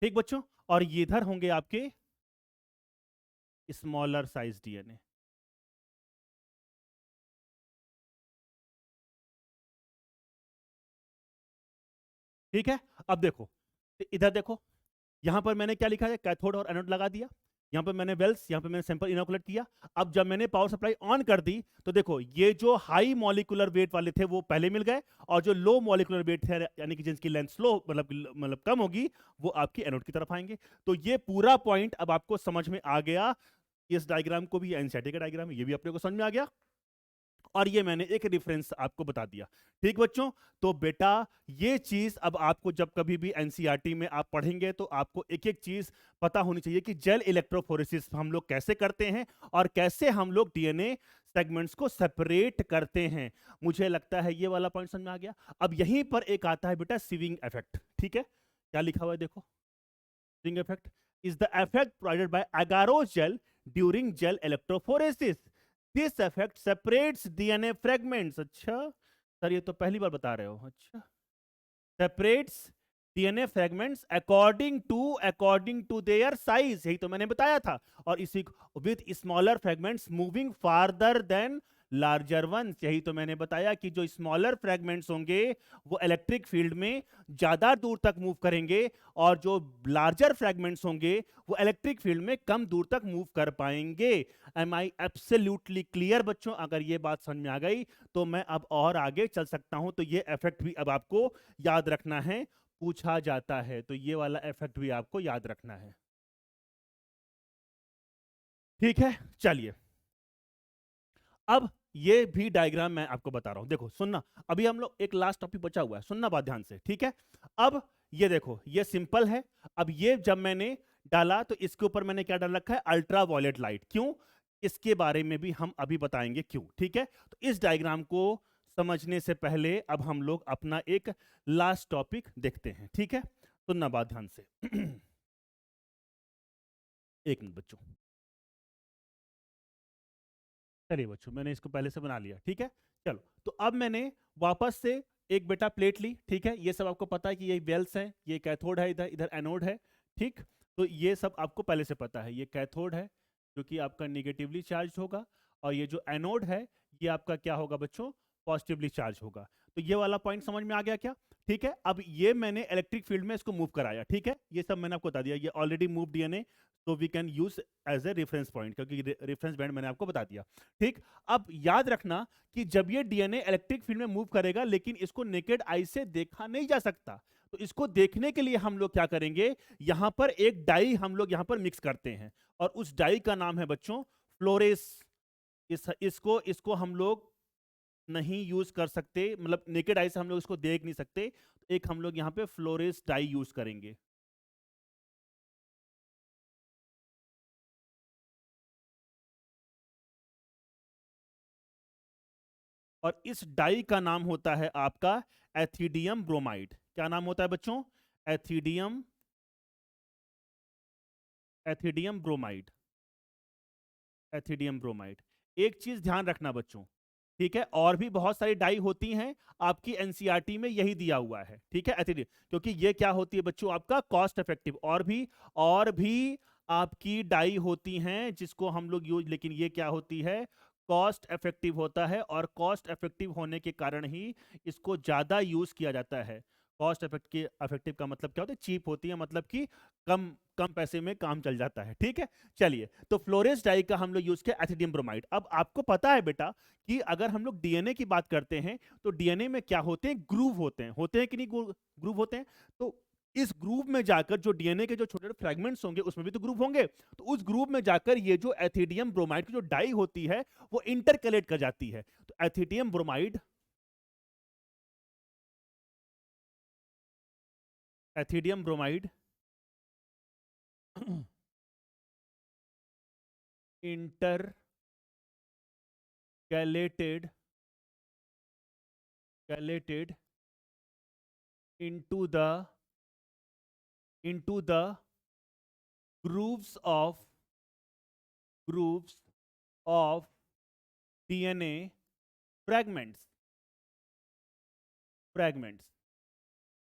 ठीक बच्चों। और ये इधर होंगे आपके स्मॉलर साइज डीएनए। ठीक है। अब देखो, इधर देखो, यहां पर मैंने क्या लिखा है, कैथोड और एनोड लगा दिया। यहां पर मैंने वेल्स, यहां पर मैंने सैंपल इनोकुलेट किया। अब जब मैंने पावर सप्लाई ऑन कर दी तो देखो ये जो हाई मॉलिक्यूलर वेट वाले थे वो पहले मिल गए, और जो लो मॉलिक्यूलर वेट थे यानी कि जिनकी लेंथ स्लो मतलब कम होगी वो आपकी एनोड की तरफ आएंगे। तो ये पूरा पॉइंट अब आपको समझ में आ गया। इस डायग्राम को भी, एनसीईआरटी का डायग्राम है, ये भी अपने को समझ में आ गया। और ये मैंने एक रेफरेंस आपको बता दिया। ठीक बच्चों। तो बेटा ये चीज अब आपको जब कभी भी एनसीईआरटी में आप पढ़ेंगे तो आपको एक एक चीज पता होनी चाहिए कि जेल इलेक्ट्रोफोरेसिस हम लोग कैसे करते हैं और कैसे हम लोग डीएनए सेगमेंट्स को सेपरेट करते हैं। मुझे लगता है ये वाला पॉइंट समझ में आ गया। अब यहीं पर एक आता है बेटा सिविंग इफेक्ट, ठीक है, क्या लिखा हुआ है देखो, sieving effect is the effect provided by agarose gel during gel electrophoresis. This effect separates DNA fragments. अच्छा सर ये तो पहली बार बता रहे हो। अच्छा, separates DNA fragments according to their size, यही तो मैंने बताया था। और इसी with smaller fragments moving farther than larger ones, यही तो मैंने बताया कि जो स्मॉलर फ्रैगमेंट्स होंगे वो इलेक्ट्रिक फील्ड में ज्यादा दूर तक मूव करेंगे, और जो लार्जर फ्रैगमेंट्स होंगे वो इलेक्ट्रिक फील्ड में कम दूर तक मूव कर पाएंगे। एम आई एब्सोल्युटली क्लियर बच्चों? अगर ये बात समझ में आ गई तो मैं अब और आगे चल सकता हूं। तो ये इफेक्ट भी अब आपको याद रखना है, पूछा जाता है तो ये वाला इफेक्ट भी आपको याद रखना है। ठीक है, चलिए अब ये भी डायग्राम मैं आपको बता रहा हूं, देखो सुनना। अभी हम लोग एक लास्ट टॉपिक बचा हुआ है, सुनना बात ध्यान से, ठीक है। अब ये देखो, ये सिंपल है। अब ये जब मैंने डाला तो इसके ऊपर मैंने क्या डाल रखा है, अल्ट्रा वॉयलेट लाइट। क्यों, इसके बारे में भी हम अभी बताएंगे क्यों, ठीक है। तो इस डायग्राम को समझने से पहले अब हम लोग अपना एक लास्ट टॉपिक देखते हैं, ठीक है। सुनना बात ध्यान से। एक मिनट बच्चों, चलिए बच्चों मैंने इसको पहले से बना लिया, ठीक है। चलो तो अब मैंने वापस से एक बेटा प्लेट ली, ठीक है। ये सब आपको पता है कि ये वेल्स है, ये कैथोड है, इधर इधर एनोड है, ठीक। तो ये सब आपको पहले से पता है। ये कैथोड है जो कि आपका निगेटिवली चार्ज होगा, और ये जो एनोड है ये आपका क्या होगा बच्चों, पॉजिटिवली चार्ज होगा। तो ये वाला पॉइंट समझ में आ गया क्या? ठीक है। अब ये मैंने इलेक्ट्रिक फील्ड में इसको मूव कराया, ठीक है। ये सब मैंने आपको बता दिया, ये ऑलरेडी मूव डीएनए, तो we can use as a reference point, क्योंकि रेफरेंस बैंड मैंने आपको बता दिया, ठीक। अब याद रखना कि जब ये डीएनए इलेक्ट्रिक फील्ड में मूव करेगा, लेकिन इसको नेकेड आई से देखा नहीं जा सकता, तो इसको देखने के लिए हम लोग क्या करेंगे, यहां पर एक डाई हम लोग यहां पर मिक्स करते हैं, और उस डाई का नाम है बच्चों फ्लोरेस। इसको इसको हम लोग नहीं यूज कर सकते, मतलब नेकेड आई से हम लोग इसको देख नहीं सकते। एक हम लोग यहाँ पे फ्लोरेस डाई यूज करेंगे। और इस डाई का नाम होता है आपका एथिडियम ब्रोमाइड। क्या नाम होता है बच्चों? Ethidium, ethidium bromide, ethidium bromide. एक चीज ध्यान रखना बच्चों, ठीक है, और भी बहुत सारी डाई होती हैं, आपकी एनसीईआरटी में यही दिया हुआ है, ठीक है, एथिडियम। क्योंकि ये क्या होती है बच्चों, आपका कॉस्ट इफेक्टिव। और भी आपकी डाई होती हैं जिसको हम लोग यूज, लेकिन ये क्या होती है, कॉस्ट इफेक्टिव होता है, और कॉस्ट इफेक्टिव होने के कारण ही इसको ज्यादा यूज किया जाता है। कॉस्ट इफेक्टिव का मतलब क्या होता है, चीप होती है, मतलब कि कम कम पैसे में काम चल जाता है, ठीक है। चलिए, तो फ्लोरेस डाई का हम लोग यूज किया एथिडियम ब्रोमाइड। अब आपको पता है बेटा कि अगर हम लोग डीएनए की बात करते हैं तो डीएनए में क्या होते हैं, ग्रूव होते हैं कि नहीं, ग्रूव होते हैं। तो इस ग्रूव में जाकर जो डीएनए के जो छोटे छोटे फ्रैगमेंट्स होंगे उसमें भी तो ग्रूव होंगे, तो उस ग्रूव में जाकर ये जो एथिडियम ब्रोमाइड की जो डाई होती है वो इंटरकलेट कर जाती है। तो ethidium bromide, ethidium bromide intercalated calated into the grooves of DNA fragments।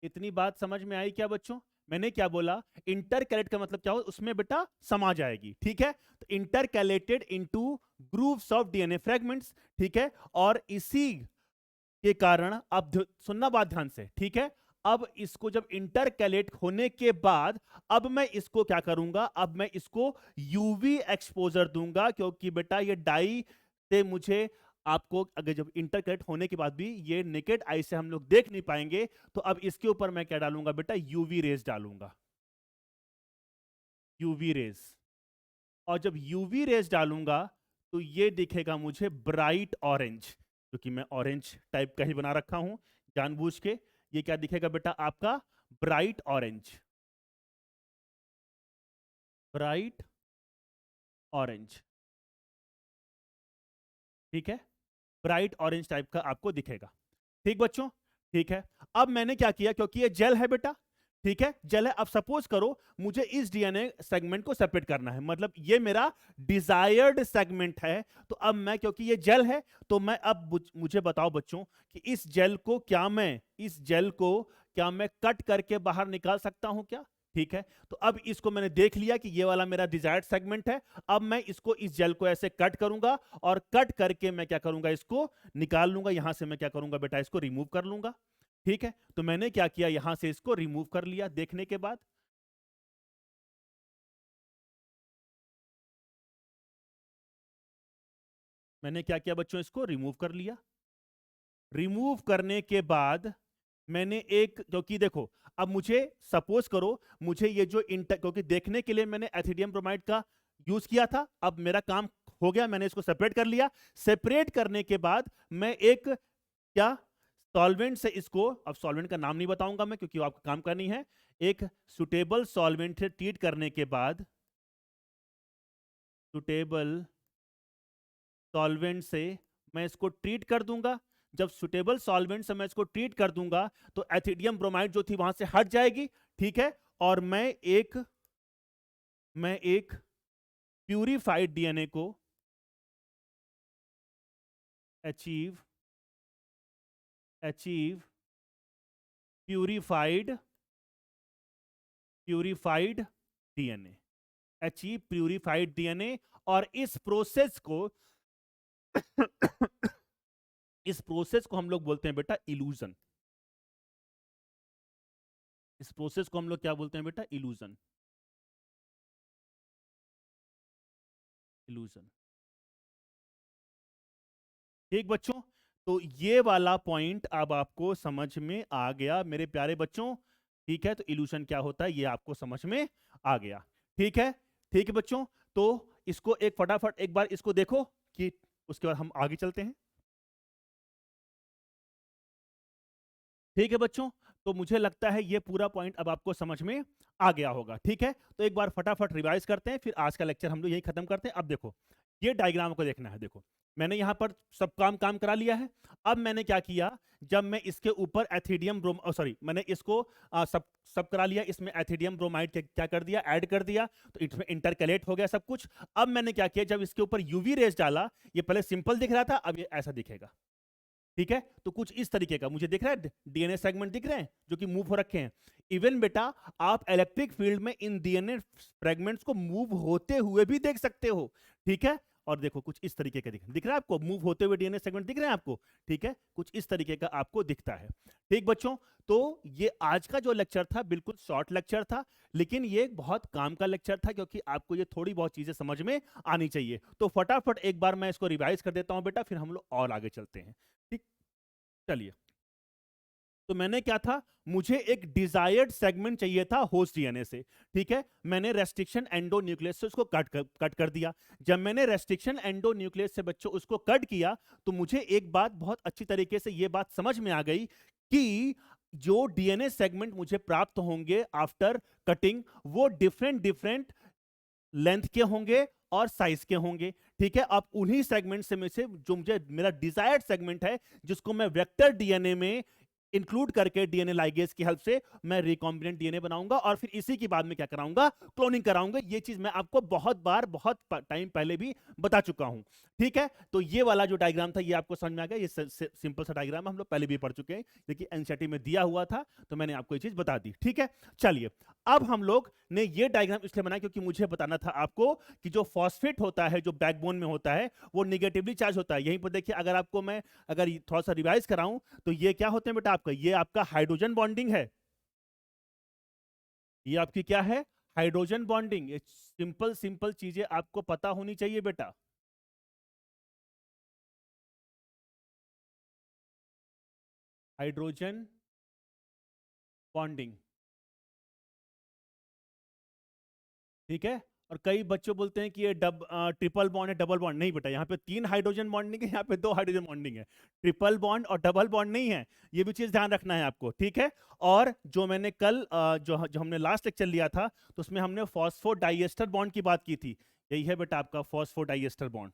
इतनी बात समझ में आई क्या बच्चों? मैंने क्या बोला, इंटरकैलेट का मतलब क्या हो, उसमें बेटा समा जाएगी, ठीक है। तो intercalated into grooves of DNA fragments, ठीक है। और इसी के कारण, अब सुनना बात ध्यान से, ठीक है। अब इसको जब इंटरकैलेट होने के बाद, अब मैं इसको क्या करूंगा, अब मैं इसको यूवी एक्सपोजर दूंगा, क्योंकि बेटा ये डाई से मुझे, आपको अगर जब इंटरकैलेट होने के बाद भी ये नेकेड आई से हम लोग देख नहीं पाएंगे, तो अब इसके ऊपर मैं क्या डालूंगा बेटा, यूवी रेज डालूंगा, यूवी रेज। और जब यूवी रेज डालूंगा तो ये दिखेगा मुझे ब्राइट ऑरेंज, क्योंकि मैं ऑरेंज टाइप का ही बना रखा हूं जानबूझ के। ये क्या दिखेगा बेटा आपका, ब्राइट ऑरेंज, ब्राइट ऑरेंज। ठीक है, ब्राइट ऑरेंज टाइप का आपको दिखेगा। ठीक बच्चों, ठीक है। अब मैंने क्या किया, क्योंकि ये जेल है बेटा, ठीक है, जेल है। अब सपोज करो मुझे इस डीएनए सेगमेंट को सेपरेट करना है, मतलब ये मेरा डिजायर्ड सेगमेंट है। तो अब मैं, क्योंकि ये जेल है, तो मैं अब मुझे बताओ बच्चों कि इस जेल को क्या मैं कट करके बाहर निकाल सकता हूं क्या? ठीक है, तो अब इसको मैंने देख लिया कि ये वाला मेरा डिजायर्ड सेगमेंट है। अब मैं इसको, इस जेल को ऐसे कट करूंगा और कट करके मैं क्या करूंगा, इसको निकाल लूंगा। यहां से मैं क्या करूंगा बेटा, इसको रिमूव कर लूंगा। ठीक है, तो मैंने क्या किया, यहां से इसको रिमूव कर लिया। देखने के बाद मैंने क्या किया बच्चों, इसको रिमूव कर लिया। रिमूव करने के बाद मैंने एक, क्योंकि देखो अब मुझे, सपोज करो मुझे ये जो इंटर, क्योंकि देखने के लिए मैंने एथिडियम ब्रोमाइड का यूज किया था, अब मेरा काम हो गया, मैंने इसको सेपरेट कर लिया। सेपरेट करने के बाद मैं एक क्या, सॉल्वेंट से इसको, अब सॉल्वेंट का नाम नहीं बताऊंगा मैं क्योंकि आपका काम का नहीं है, एक सुटेबल सॉल्वेंट से ट्रीट करने के बाद, सुटेबल सॉल्वेंट से मैं इसको ट्रीट कर दूंगा। जब सुटेबल सॉल्वेंट से मैं इसको ट्रीट कर दूंगा तो एथिडियम ब्रोमाइड जो थी वहां से हट जाएगी। ठीक है, और मैं एक प्यूरिफाइड डीएनए को achieve achieve purified purified DNA, achieve purified DNA. और इस प्रोसेस को इस प्रोसेस को हम लोग बोलते हैं बेटा इल्यूजन। इस प्रोसेस को हम लोग क्या बोलते हैं बेटा, इल्यूजन। इल्यूजन। ठीक बच्चों, तो ये वाला पॉइंट अब आपको समझ में आ गया मेरे प्यारे बच्चों। ठीक है, तो इल्यूशन क्या होता है ये आपको समझ में आ गया। ठीक है, ठीक है बच्चों, तो इसको एक फटाफट एक बार इसको देखो कि उसके बाद हम आगे चलते हैं। ठीक है बच्चों, तो मुझे लगता है ये पूरा पॉइंट अब आपको समझ में आ गया होगा। ठीक है, तो एक बार फटाफट रिवाइज करते हैं, फिर आज का लेक्चर हम लोग यही खत्म करते हैं। अब देखो, ये डायग्राम को देखना है। देखो मैंने यहां पर सब काम करा लिया है। अब मैंने क्या किया, जब मैं इसके ऊपर एथिडियम सॉरी, मैंने इसको सब करा लिया, इसमें एथिडियम ब्रोमाइड क्या कर दिया, ऐड कर दिया, तो इसमें इंटरकलेट हो गया सब कुछ। अब मैंने क्या किया, जब इसके ऊपर यूवी रेज डाला, ये पहले सिंपल दिख रहा था, अब ये ऐसा दिखेगा। ठीक है, तो कुछ इस तरीके का मुझे दिख रहा है, डीएनए सेगमेंट दिख रहे हैं जो कि मूव हो रखे हैं। इवन बेटा आप इलेक्ट्रिक फील्ड में इन डीएनए फ्रेगमेंट्स को मूव होते हुए भी देख सकते हो। ठीक है, और देखो कुछ इस तरीके का दिख रहा है आपको, मूव होते हुए डीएनए सेगमेंट दिख रहे हैं आपको। ठीक है, कुछ इस तरीके का आपको दिखता है। ठीक बच्चों, तो ये आज का जो लेक्चर था बिल्कुल शॉर्ट लेक्चर था, लेकिन ये बहुत काम का लेक्चर था क्योंकि आपको ये थोड़ी बहुत चीजें समझ में आनी चाहिए। तो फटाफट एक बार मैं इसको रिवाइज कर देता हूं बेटा, फिर हम लोग और आगे चलते हैं। ठीक, चलिए। तो मैंने क्या था, मुझे एक डिजायर्ड सेगमेंट चाहिए था होस्ट डीएनए से। ठीक है, मैंने रेस्ट्रिक्शन एंडो न्यूक्लियस से उसको कट कर दिया। जब मैंने रेस्ट्रिक्शन एंडो न्यूक्लियस से बच्चों उसको कट किया, तो मुझे एक बात बहुत अच्छी तरीके से ये बात समझ में आ गई कि जो डीएनए सेगमेंट मुझे प्राप्त होंगे आफ्टर कटिंग, वो डिफरेंट डिफरेंट लेंथ के होंगे और साइज के होंगे। ठीक है, अब उन्हीं सेगमेंट से में से जो मुझे मेरा डिजायर्ड सेगमेंट है, जिसको मैं वेक्टर डीएनए में इंक्लूड करके डीएनए लाइगेज की हेल्प से मैं रिकॉम्बिनेंट डीएनए बनाऊंगा और फिर इसी की बाद में क्या कराऊंगा, क्लोनिंग कराऊंगा। ये चीज मैं आपको बहुत बार बहुत टाइम पहले भी बता चुका हूं। ठीक है, तो ये वाला जो डायग्राम था ये आपको समझ में आ गया, ये सिंपल सा डायग्राम हम लोग पहले भी पढ़ चुके हैं, देखिए एनसीईआरटी में दिया हुआ था, तो मैंने आपको ये चीज बता दी। ठीक है, चलिए, अब हम लोग ने ये डायग्राम इसलिए बनाया क्योंकि मुझे बताना था आपको कि जो फॉस्फेट होता है, जो बैकबोन में होता है, वो निगेटिवली चार्ज होता है। यहीं पर देखिए, अगर आपको मैं अगर थोड़ा सा रिवाइज कराऊं, तो ये क्या होते हैं बेटा, आपका ये आपका हाइड्रोजन बॉन्डिंग है। ये आपकी क्या है, हाइड्रोजन बॉन्डिंग। ये सिंपल सिंपल चीजें आपको पता होनी चाहिए बेटा। हाइड्रोजन बॉन्डिंग, ठीक है। और कई बच्चे बोलते हैं कि ये ट्रिपल बॉन्ड है, डबल बॉन्ड नहीं बेटा, यहाँ पे 3 हाइड्रोजन बॉन्डिंग है, यहाँ पे 2 हाइड्रोजन बॉन्डिंग है। ट्रिपल बॉन्ड और डबल बॉन्ड नहीं है, ये भी चीज ध्यान रखना है आपको। ठीक है, और जो मैंने कल जो हमने लास्ट लेक्चर लिया था, तो उसमें हमने फॉस्फोडाइएस्टर बॉन्ड की बात की थी। यही है बेटा आपका फॉस्फोडाइएस्टर बॉन्ड।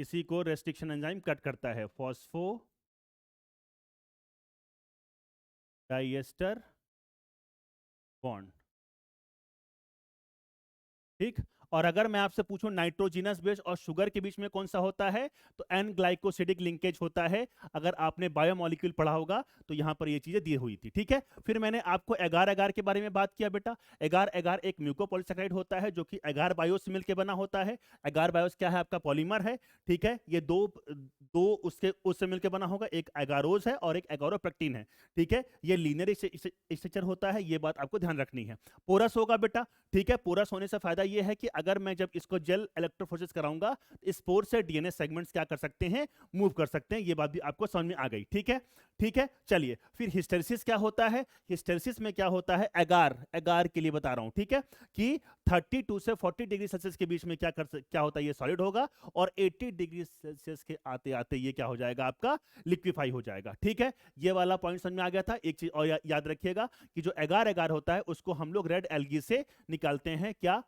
इसी को रेस्ट्रिक्शन एंजाइम कट करता है, फॉस्फो डाइएस्टर बॉन्ड। ठीक। और अगर मैं आपसे पूछूं नाइट्रोजिनस बेस और शुगर के बीच में कौन सा होता है, तो एन ग्लाइकोसिडिक लिंकेज होता है। अगर आपने बायोमोलिक्यूल पढ़ा होगा तो यहां पर ये चीजें दी हुई थी। ठीक है, फिर मैंने आपको एगार एगार के बारे में बात किया बेटा। एगार एगार एक म्यूकोपॉलीसेकेराइड होता है जो कि एगार बायोस से मिलकर बना होता है। एगार बायोस क्या है, आपका पॉलीमर है। ठीक है, ये दो दो उससे मिलकर बना होगा, एक एगारोज है और एक एगारोपेक्टिन है। ठीक है, ये लीनियर स्ट्रक्चर होता है, ये बात आपको ध्यान रखनी है। पोरस होगा बेटा। ठीक है, पोरस होने से फायदा ये है कि अगर मैं जब इसको जेल इलेक्ट्रोफोरेसिस कराऊंगा, इस पोर से डीएनए सेगमेंट्स क्या कर सकते हैं, मूव कर सकते हैं। ये बात भी आपको समझ में आ गई। ठीक है, ठीक है, चलिए फिर हिस्टेरिसिस क्या होता है। हिस्टेरिसिस में क्या होता है, एगार एगार के लिए बता रहा हूं। ठीक है, कि 32 से 40 डिग्री सेल्सियस के बीच में क्या होता है, ये सॉलिड होगा, और 80 डिग्री सेल्सियस के आते आते ये क्या हो जाएगा, आपका लिक्विफाई हो जाएगा। ठीक है, ये वाला पॉइंट समझ में आ गया था। एक चीज और याद रखिएगा कि जो एगार एगार होता है उसको हम लोग रेड एल्गी से निकालते हैं, क्या,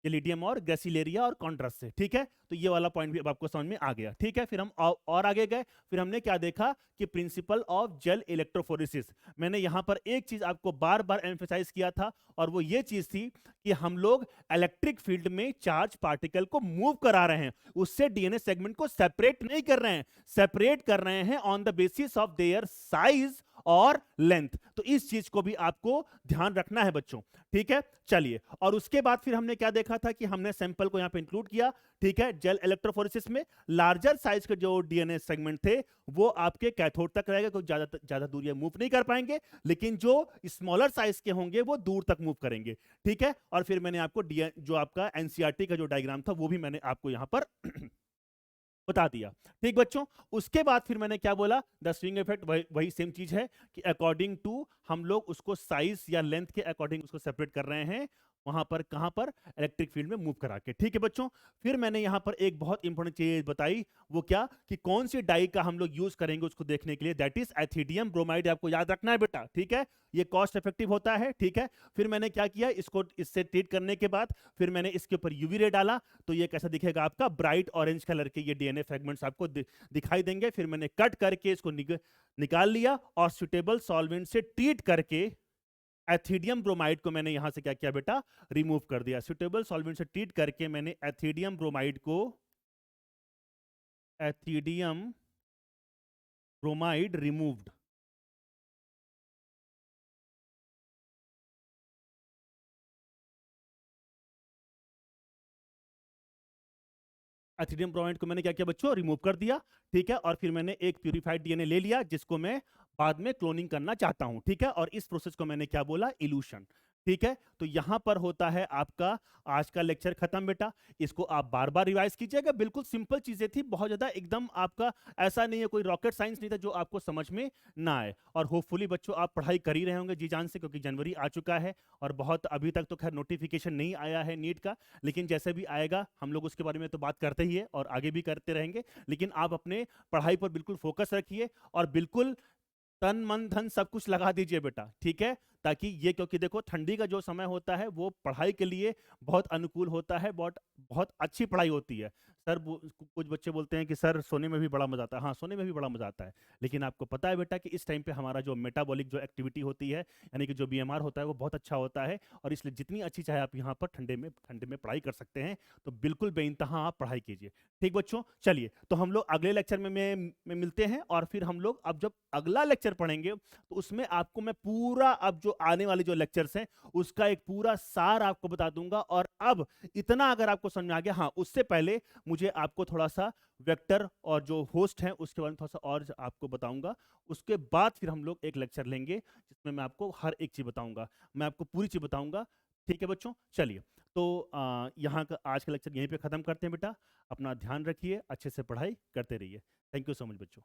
इलिडियम और ग्रेसिलेरिया और कॉन्ड्रस से। ठीक है, तो ये वाला पॉइंट भी अब आपको समझ में आ गया। ठीक है, फिर हम और आगे गए। फिर हमने क्या देखा कि प्रिंसिपल ऑफ जेल इलेक्ट्रोफोरेसिस। मैंने यहां पर एक चीज आपको बार बार एम्फेसाइज किया था, और वो ये चीज थी कि हम लोग इलेक्ट्रिक फील्ड में चार्ज पार्टिकल को मूव करा रहे हैं, उससे डीएनए सेगमेंट को सेपरेट नहीं कर रहे हैं, सेपरेट कर रहे हैं on the basis of their size और लेंथ। तो इस चीज को भी आपको ध्यान रखना है बच्चों। ठीक है, चलिए, और उसके बाद फिर हमने क्या देखा था कि हमने सैंपल को यहां पे इंक्लूड किया। ठीक है, जेल इलेक्ट्रोफोरेसिस में लार्जर साइज के जो डीएनए सेगमेंट थे वो आपके कैथोड तक रहेगा, क्योंकि ज्यादा दूर ये मूव नहीं कर पाएंगे, लेकिन जो स्मॉलर साइज के होंगे वो दूर तक मूव करेंगे। ठीक है, और फिर मैंने आपको जो आपका एनसीईआरटी का जो डायग्राम था वो भी मैंने आपको यहां पर बता दिया। ठीक बच्चों, उसके बाद फिर मैंने क्या बोला, द स्विंग इफेक्ट वही सेम चीज है कि अकॉर्डिंग टू हम लोग उसको साइज या लेंथ के अकॉर्डिंग उसको सेपरेट कर रहे हैं, वहां पर कहां पर, इलेक्ट्रिक फील्ड में मूव करा के। ठीक है बच्चों, फिर मैंने यहां पर एक बहुत इंपॉर्टेंट चीज बताई, वो क्या, कि कौन सी डाई का हम लोग यूज करेंगे उसको देखने के लिए, दैट इज एथिडियम ब्रोमाइड। आपको याद रखना है बेटा। ठीक है, ये कॉस्ट इफेक्टिव होता है। ठीक है, फिर मैंने क्या किया, इसको इससे ट्रीट करने के बाद फिर मैंने इसके ऊपर यूवी रे डाला, तो ये कैसा दिखेगा, आपका ब्राइट ऑरेंज कलर के ये डीएनए फ्रेगमेंट्स आपको दिखाई देंगे। फिर मैंने कट करके इसको निकाल लिया और सुटेबल सॉल्वेंट से ट्रीट करके एथिडियम ब्रोमाइड को मैंने यहां से क्या किया बेटा, रिमूव कर दिया। सुटेबल सॉल्वेंट से ट्रीट करके मैंने एथिडियम ब्रोमाइड को, ethidium bromide removed. Ethidium bromide को मैंने क्या किया बच्चों, रिमूव कर दिया। ठीक है, और फिर मैंने एक प्यूरिफाइड डीएनए ले लिया जिसको मैं बाद में क्लोनिंग करना चाहता हूं। ठीक है, और इस प्रोसेस को मैंने क्या बोला, इल्यूशन। ठीक है, तो यहां पर होता है आपका आज का लेक्चर खत्म बेटा। इसको आप बार बार रिवाइज कीजिएगा, बिल्कुल सिंपल चीजें थी, बहुत ज्यादा एकदम आपका ऐसा नहीं है, कोई रॉकेट साइंस नहीं था जो आपको समझ में ना आए। और होपफुली बच्चों आप पढ़ाई कर ही रहे होंगे जी जान से, क्योंकि जनवरी आ चुका है और बहुत अभी तक तो खैर नोटिफिकेशन नहीं आया है नीट का, लेकिन जैसे भी आएगा हम लोग उसके बारे में तो बात करते ही है और आगे भी करते रहेंगे। लेकिन आप अपने पढ़ाई पर बिल्कुल फोकस रखिए और बिल्कुल तन मन धन सब कुछ लगा दीजिए बेटा। ठीक है, ताकि ये, क्योंकि देखो ठंडी का जो समय होता है वो पढ़ाई के लिए बहुत अनुकूल होता है, बहुत बहुत अच्छी पढ़ाई होती है। सर कुछ बच्चे बोलते हैं कि सर सोने में भी बड़ा मजा आता है। हाँ, सोने में भी बड़ा मजा आता है, लेकिन आपको पता है बेटा कि इस टाइम पे हमारा जो मेटाबॉलिक जो एक्टिविटी होती है, यानी कि जो बीएमआर होता है वो बहुत अच्छा होता है, और इसलिए जितनी अच्छी चाहे आप यहाँ पर ठंडे में पढ़ाई कर सकते हैं, तो बिल्कुल बेइंतहा आप पढ़ाई कीजिए। ठीक बच्चों, चलिए, तो हम लोग अगले लेक्चर में मिलते हैं, और फिर हम लोग अब जब अगला लेक्चर पढ़ेंगे तो उसमें आपको मैं पूरा अब जो आने वाले जो लेक्चर्स हैं उसका एक पूरा सार आपको बता दूंगा। और अब इतना अगर आपको समझ में आ गया, हाँ, उससे पहले मुझे आपको थोड़ा सा वेक्टर और जो होस्ट हैं उसके बारे में थोड़ा सा और आपको बताऊंगा। उसके बाद फिर हम लोग एक लेक्चर लेंगे जिसमें मैं आपको हर एक चीज बताऊंगा, मैं आपको पूरी चीज बताऊंगा। ठीक है बच्चों, चलिए, तो यहाँ का आज का लेक्चर यहीं पे खत्म करते हैं बेटा। अपना ध्यान रखिए, अच्छे से पढ़ाई करते रहिए। थैंक यू सो मच बच्चों।